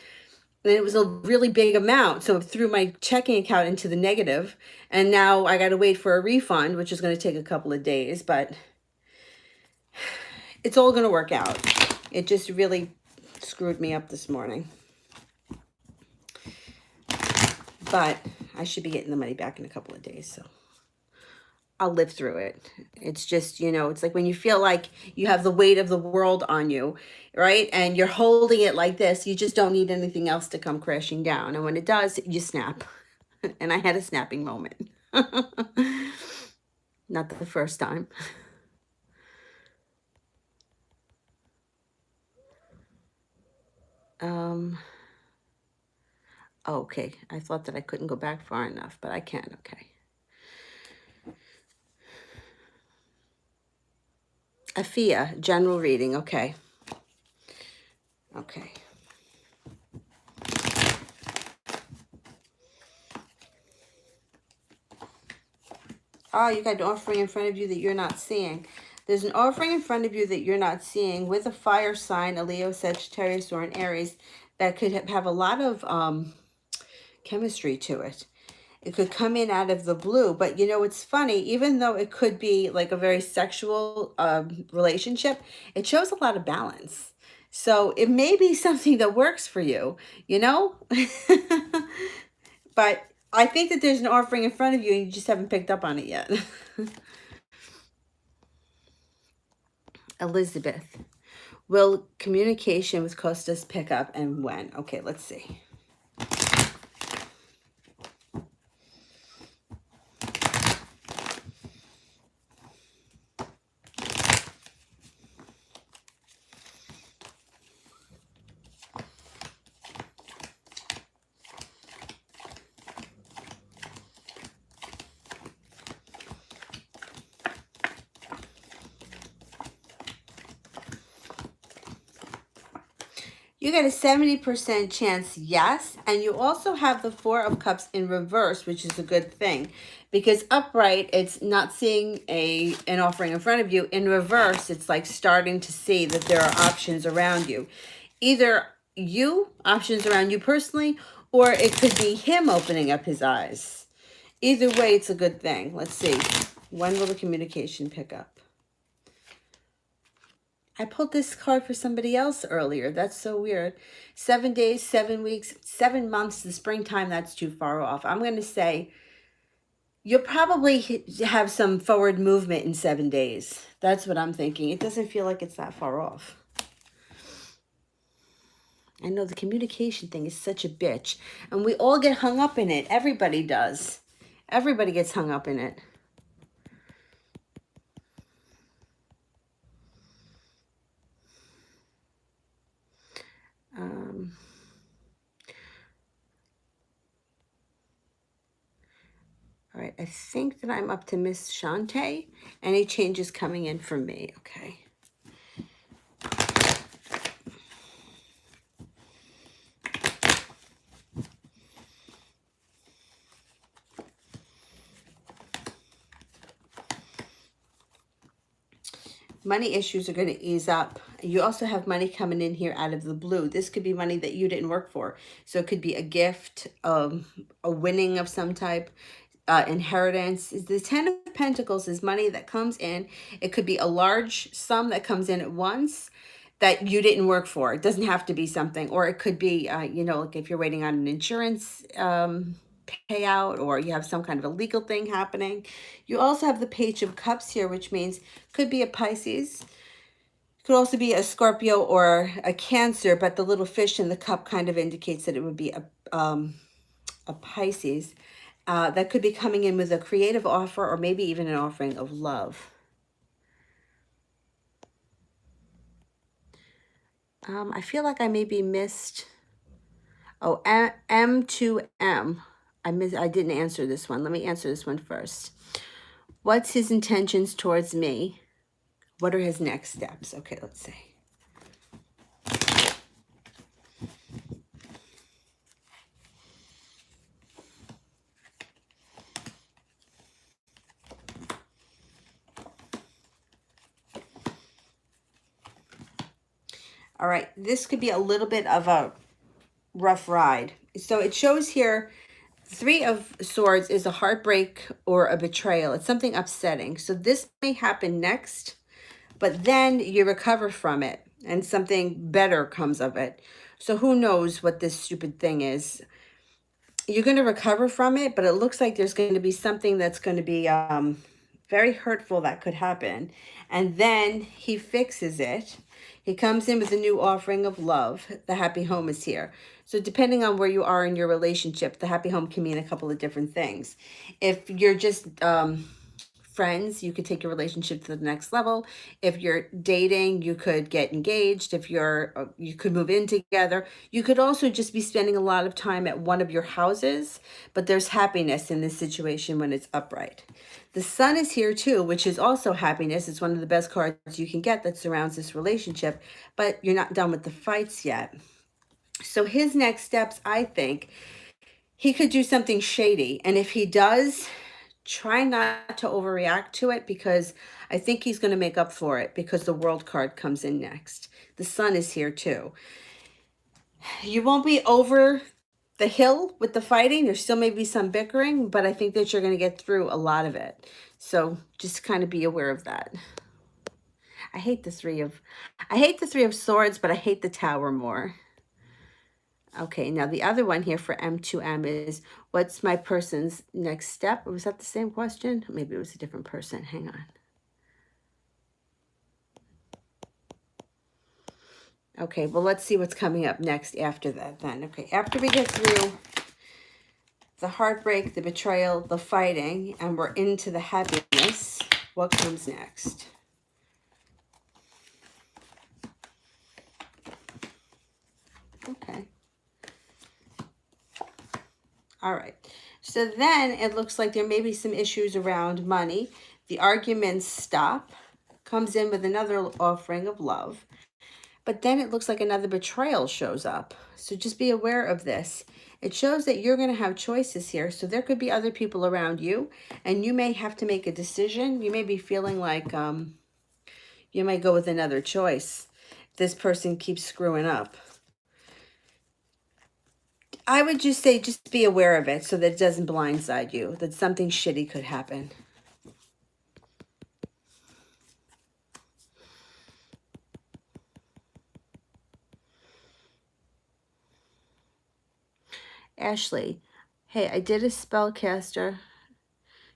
And it was a really big amount. So it threw my checking account into the negative. And now I got to wait for a refund, which is going to take a couple of days. But it's all going to work out. It just really screwed me up this morning. But I should be getting the money back in a couple of days. So I'll live through it. It's just, it's like when you feel like you have the weight of the world on you, right? And you're holding it like this, you just don't need anything else to come crashing down. And when it does, you snap. And I had a snapping moment. Not the first time. Okay. I thought that I couldn't go back far enough, but I can. Okay. Afia, general reading. Okay. Okay. Oh, you got an offering in front of you that you're not seeing. There's an offering in front of you that you're not seeing with a fire sign, a Leo, Sagittarius, or an Aries, that could have a lot of chemistry to it. It could come in out of the blue, but it's funny, even though it could be like a very sexual relationship, it shows a lot of balance. So it may be something that works for you, But I think that there's an offering in front of you and you just haven't picked up on it yet. Elizabeth, will communication with Costas pick up and when? Okay, let's see. You get a 70% chance, yes. And you also have the Four of Cups in reverse, which is a good thing. Because upright, it's not seeing an offering in front of you. In reverse, it's like starting to see that there are options around you. Either options around you personally, or it could be him opening up his eyes. Either way, it's a good thing. Let's see. When will the communication pick up? I pulled this card for somebody else earlier. That's so weird. 7 days, 7 weeks, 7 months, the springtime, that's too far off. I'm going to say you'll probably have some forward movement in 7 days. That's what I'm thinking. It doesn't feel like it's that far off. I know the communication thing is such a bitch. And we all get hung up in it. Everybody does. Everybody gets hung up in it. All right, I think that I'm up to Miss Shante. Any changes coming in for me? Okay. Money issues are going to ease up. You also have money coming in here out of the blue. This could be money that you didn't work for. So it could be a gift, a winning of some type, inheritance. The 10 of Pentacles is money that comes in. It could be a large sum that comes in at once that you didn't work for. It doesn't have to be something. Or it could be, like if you're waiting on an insurance payout, or you have some kind of a legal thing happening. You also have the Page of Cups here, which means could be a Pisces, could also be a Scorpio or a Cancer, but the little fish in the cup kind of indicates that it would be a Pisces that could be coming in with a creative offer, or maybe even an offering of love. I feel like I maybe missed. Oh, M2M. I didn't answer this one. Let me answer this one first. What's his intentions towards me? What are his next steps? Okay, let's see. All right, this could be a little bit of a rough ride. So it shows here Three of Swords is a heartbreak or a betrayal. It's something upsetting. So this may happen next, but then you recover from it and something better comes of it. So who knows what this stupid thing is. You're going to recover from it, but it looks like there's going to be something that's going to be very hurtful that could happen. And then he fixes it. He comes in with a new offering of love. The happy home is here. So depending on where you are in your relationship, the happy home can mean a couple of different things. If you're just friends, you could take your relationship to the next level. If you're dating, you could get engaged. If you could move in together. You could also just be spending a lot of time at one of your houses, but there's happiness in this situation when it's upright. The sun is here too, which is also happiness. It's one of the best cards you can get that surrounds this relationship, but you're not done with the fights yet. So his next steps, I think, he could do something shady. And if he does, try not to overreact to it, because I think he's going to make up for it, because the World card comes in next. The sun is here too. You won't be over the hill with the fighting. There still may be some bickering, but I think that you're going to get through a lot of it. So just kind of be aware of that. I hate the Three of Swords, but I hate the Tower more. Okay, now the other one here for M2M is, what's my person's next step? Was that the same question? Maybe it was a different person. Hang on. Okay, well, let's see what's coming up next after that then. Okay, after we get through the heartbreak, the betrayal, the fighting, and we're into the happiness, what comes next? Okay. All right. So then it looks like there may be some issues around money. The arguments stop. Comes in with another offering of love. But then it looks like another betrayal shows up. So just be aware of this. It shows that you're going to have choices here. So there could be other people around you, and you may have to make a decision. You may be feeling like you might go with another choice. This person keeps screwing up. I would just say, just be aware of it so that it doesn't blindside you, that something shitty could happen. Ashley, hey, I did a spellcaster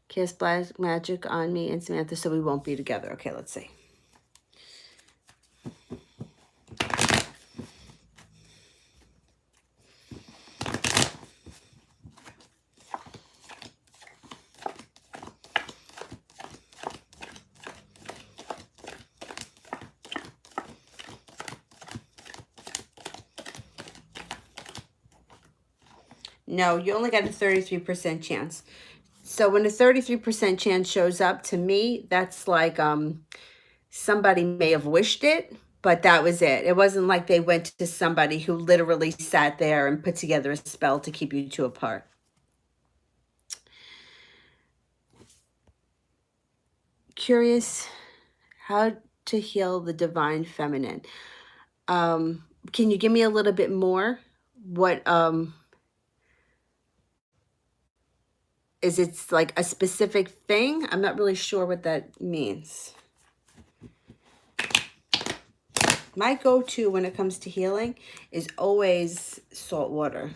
cast black magic on me and Samantha, so we won't be together. Okay, let's see. No, you only got a 33% chance. So when a 33% chance shows up, to me, that's like somebody may have wished it, but that was it. It wasn't like they went to somebody who literally sat there and put together a spell to keep you two apart. Curious how to heal the divine feminine. Can you give me a little bit more? What is it, like a specific thing? I'm not really sure what that means. My go-to when it comes to healing is always salt water.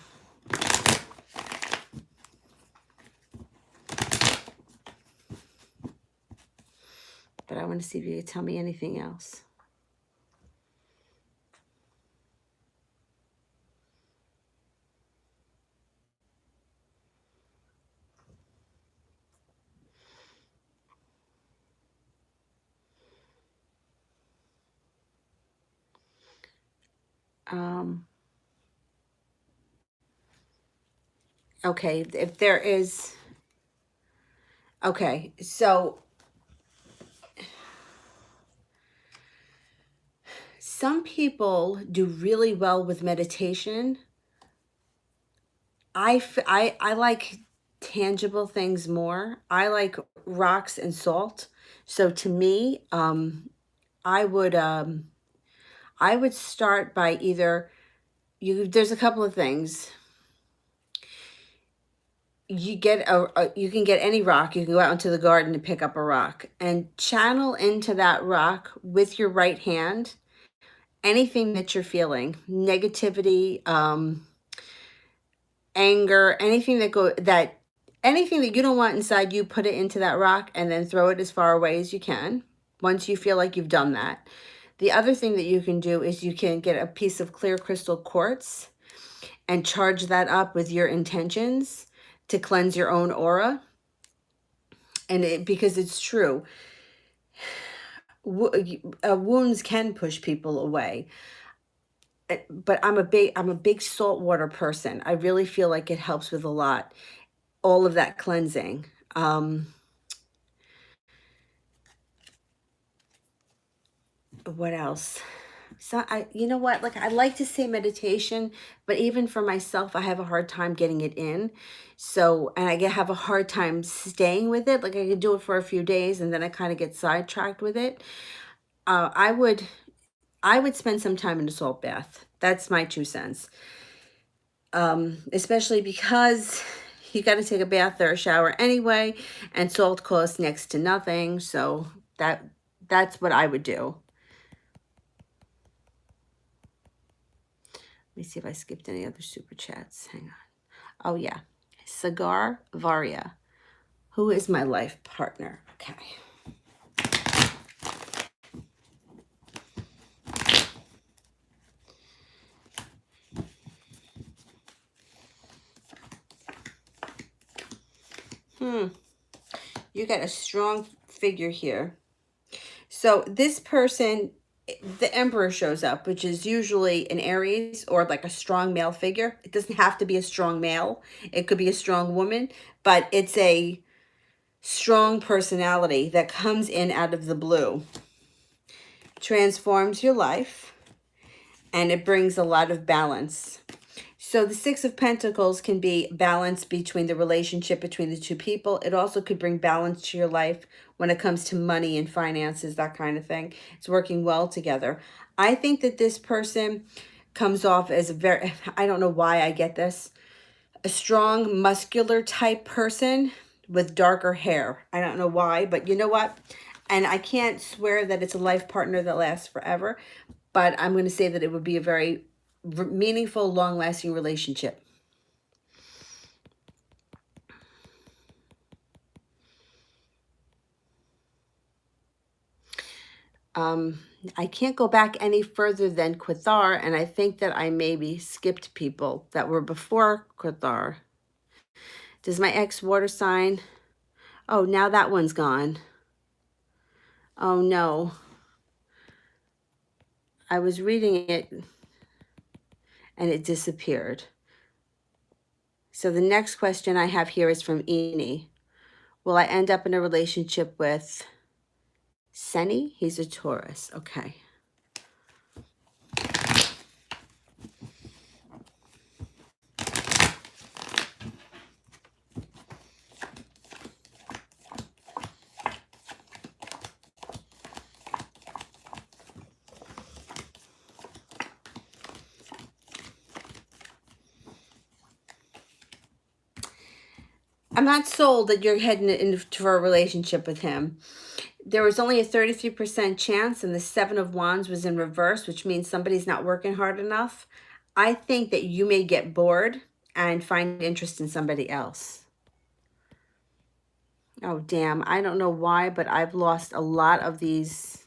But I want to see if you can tell me anything else. Okay, if there is, okay, so some people do really well with meditation. I like tangible things more. I like rocks and salt. So to me, I would I would start by either there's a couple of things. You can get any rock. You can go out into the garden and pick up a rock and channel into that rock with your right hand anything that you're feeling, negativity, anger, anything that you don't want inside you, put it into that rock and then throw it as far away as you can once you feel like you've done that. The other thing that you can do is you can get a piece of clear crystal quartz and charge that up with your intentions to cleanse your own aura. And because it's true, wounds can push people away. But I'm a big saltwater person. I really feel like it helps with a lot. All of that cleansing. What else? So you know what? Like I like to say meditation, but even for myself, I have a hard time getting it in. So, and have a hard time staying with it. Like I could do it for a few days and then I kind of get sidetracked with it. Uh, I would, I would spend some time in a salt bath. That's my 2 cents. Especially because you got to take a bath or a shower anyway, and salt costs next to nothing. So that's what I would do. Let me see if I skipped any other super chats. Hang on. Oh yeah, Sagar Varia, who is my life partner. Okay. You got a strong figure here. So this person, the Emperor shows up, which is usually an Aries or like a strong male figure. It doesn't have to be a strong male. It could be a strong woman, but it's a strong personality that comes in out of the blue, transforms your life, and it brings a lot of balance. So the Six of Pentacles can be balance between the relationship between the two people. It also could bring balance to your life when it comes to money and finances, that kind of thing. It's working well together. I think that this person comes off as I don't know why I get this, a strong, muscular type person with darker hair. I don't know why, but you know what? And I can't swear that it's a life partner that lasts forever, but I'm going to say that it would be a very meaningful, long-lasting relationship. I can't go back any further than Quithar, and I think that I maybe skipped people that were before Quithar. Does my ex water sign? Oh, now that one's gone. Oh no. I was reading it and it disappeared. So the next question I have here is from Eni. Will I end up in a relationship with Seni? He's a Taurus. Okay. I'm not sold that you're heading into a relationship with him. There was only a 33% chance, and the Seven of Wands was in reverse, which means somebody's not working hard enough. I think that you may get bored and find interest in somebody else. Oh, damn. I don't know why, but I've lost a lot of these.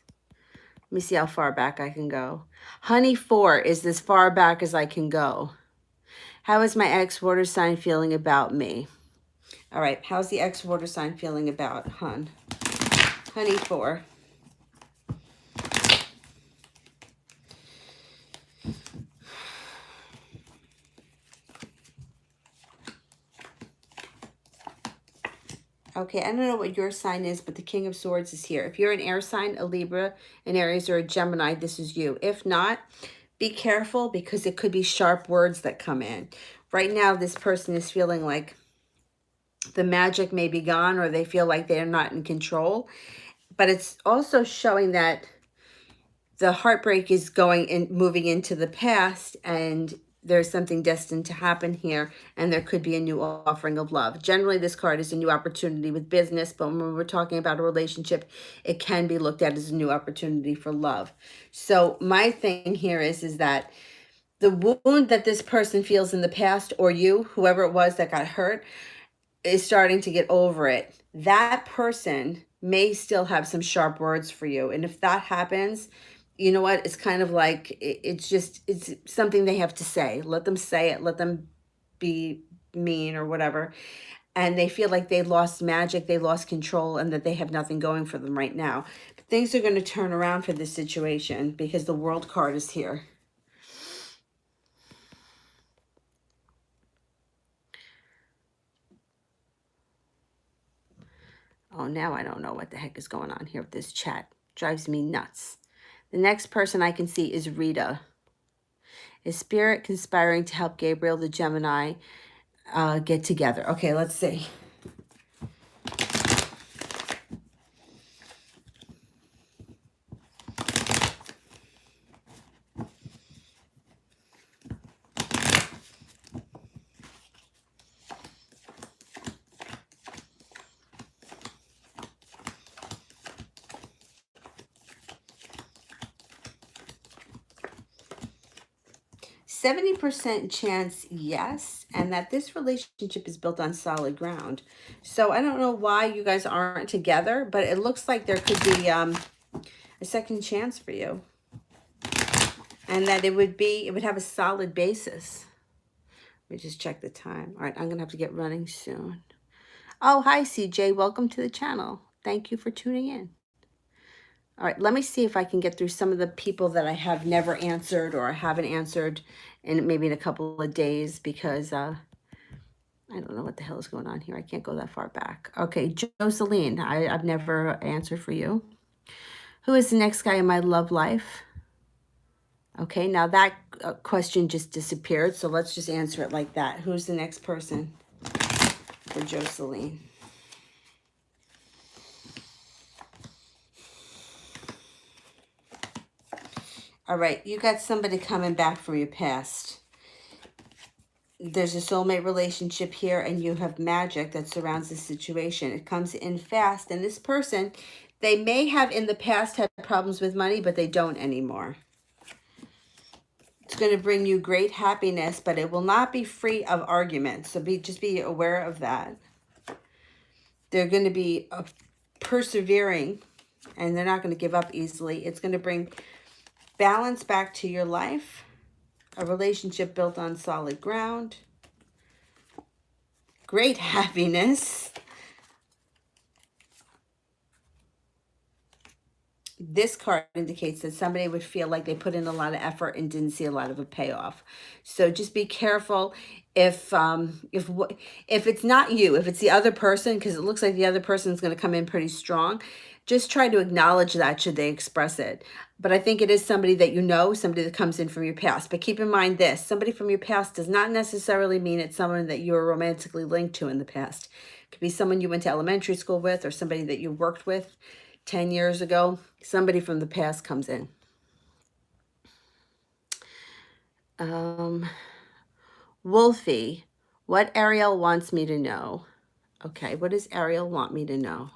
Let me see how far back I can go. Honey 4 is as far back as I can go. How is my ex-water sign feeling about me? All right, how's the ex-water sign feeling about Honey 4? Okay, I don't know what your sign is, but the King of Swords is here. If you're an air sign, a Libra, an Aries, or a Gemini, this is you. If not, be careful because it could be sharp words that come in. Right now, this person is feeling like the magic may be gone or they feel like they're not in control. But it's also showing that the heartbreak is going in, moving into the past, and there's something destined to happen here, and there could be a new offering of love. Generally, this card is a new opportunity with business, but when we're talking about a relationship, it can be looked at as a new opportunity for love. So my thing here is that the wound that this person feels in the past, or you, whoever it was that got hurt, is starting to get over it. That person may still have some sharp words for you. And if that happens, you know what? It's kind of like it's something they have to say. Let them say it. Let them be mean or whatever. And they feel like they lost magic, they lost control, and that they have nothing going for them right now. But things are going to turn around for this situation because the World card is here. Oh, now I don't know what the heck is going on here with this chat. Drives me nuts. The next person I can see is Rita. Is Spirit conspiring to help Gabriel the Gemini get together? Okay, let's see. 70% chance, yes, and that this relationship is built on solid ground. So I don't know why you guys aren't together, but it looks like there could be a second chance for you. And that it would have a solid basis. Let me just check the time. All right, I'm going to have to get running soon. Oh, hi, CJ. Welcome to the channel. Thank you for tuning in. All right, let me see if I can get through some of the people that I have never answered or I haven't answered in maybe in a couple of days because I don't know what the hell is going on here. I can't go that far back. Okay, Jocelyn, I've never answered for you. Who is the next guy in my love life? Okay, now that question just disappeared, so let's just answer it like that. Who's the next person for Jocelyn? All right, you got somebody coming back from your past. There's a soulmate relationship here, and you have magic that surrounds the situation. It comes in fast, and this person, they may have in the past had problems with money, but they don't anymore. It's going to bring you great happiness, but it will not be free of arguments. So just be aware of that. They're going to be persevering, and they're not going to give up easily. It's going to bring balance back to your life. A relationship built on solid ground. Great happiness. This card indicates that somebody would feel like they put in a lot of effort and didn't see a lot of a payoff. So just be careful if it's not you, if it's the other person, because it looks like the other person is going to come in pretty strong. Just try to acknowledge that should they express it. But I think it is somebody that you know, somebody that comes in from your past. But keep in mind this, somebody from your past does not necessarily mean it's someone that you were romantically linked to in the past. It could be someone you went to elementary school with or somebody that you worked with 10 years ago. Somebody from the past comes in. Wolfie, what Ariel wants me to know. Okay, what does Ariel want me to know?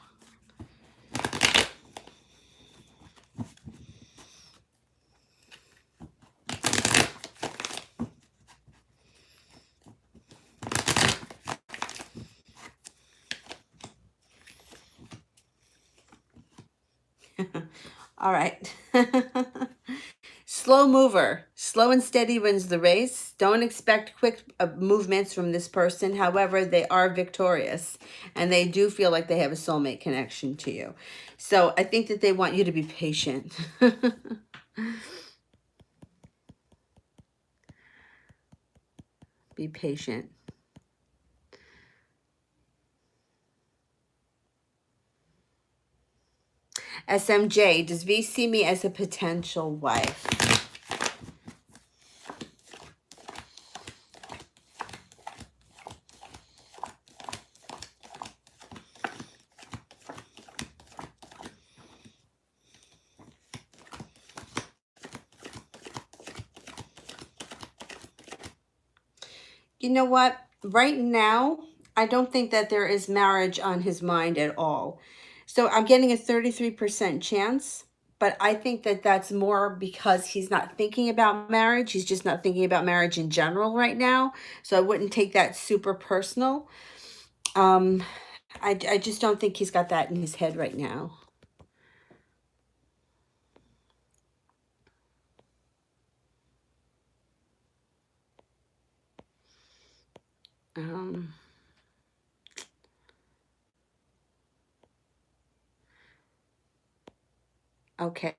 All right. Slow mover. Slow and steady wins the race. Don't expect quick movements from this person. However, they are victorious and they do feel like they have a soulmate connection to you. So I think that they want you to be patient. Be patient. SMJ, does V see me as a potential wife? You know what? Right now, I don't think that there is marriage on his mind at all. So I'm getting a 33% chance, but I think that that's more because he's not thinking about marriage. He's just not thinking about marriage in general right now. So I wouldn't take that super personal. Um, I just don't think he's got that in his head right now. Um, okay.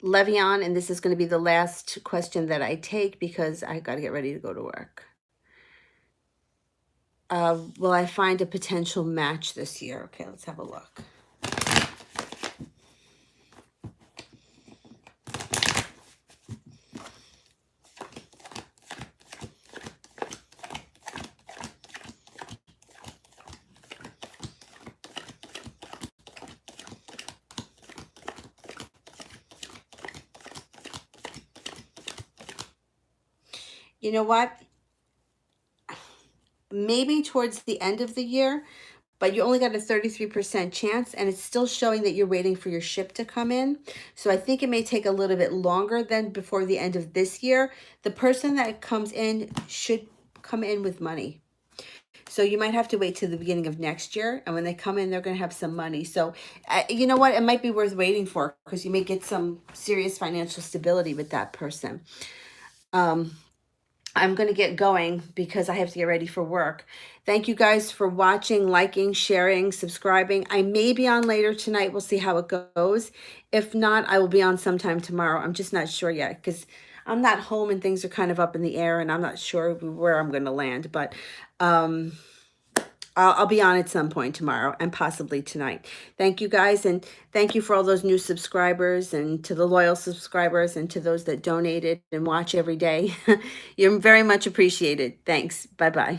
Le'Veon, and this is going to be the last question that I take because I got to get ready to go to work. Will I find a potential match this year? Okay, let's have a look. You know what? Maybe towards the end of the year, but you only got a 33% chance, and it's still showing that you're waiting for your ship to come in. So I think it may take a little bit longer than before the end of this year. The person that comes in should come in with money. So you might have to wait till the beginning of next year, and when they come in, they're going to have some money. So, you know what? It might be worth waiting for because you may get some serious financial stability with that person. Um, I'm going to get going because I have to get ready for work. Thank you guys for watching, liking, sharing, subscribing. I may be on later tonight. We'll see how it goes. If not, I will be on sometime tomorrow. I'm just not sure yet because I'm not home and things are kind of up in the air and I'm not sure where I'm going to land. But um, I'll be on at some point tomorrow and possibly tonight. Thank you guys, and thank you for all those new subscribers and to the loyal subscribers and to those that donated and watch every day. You're very much appreciated. Thanks. Bye-bye.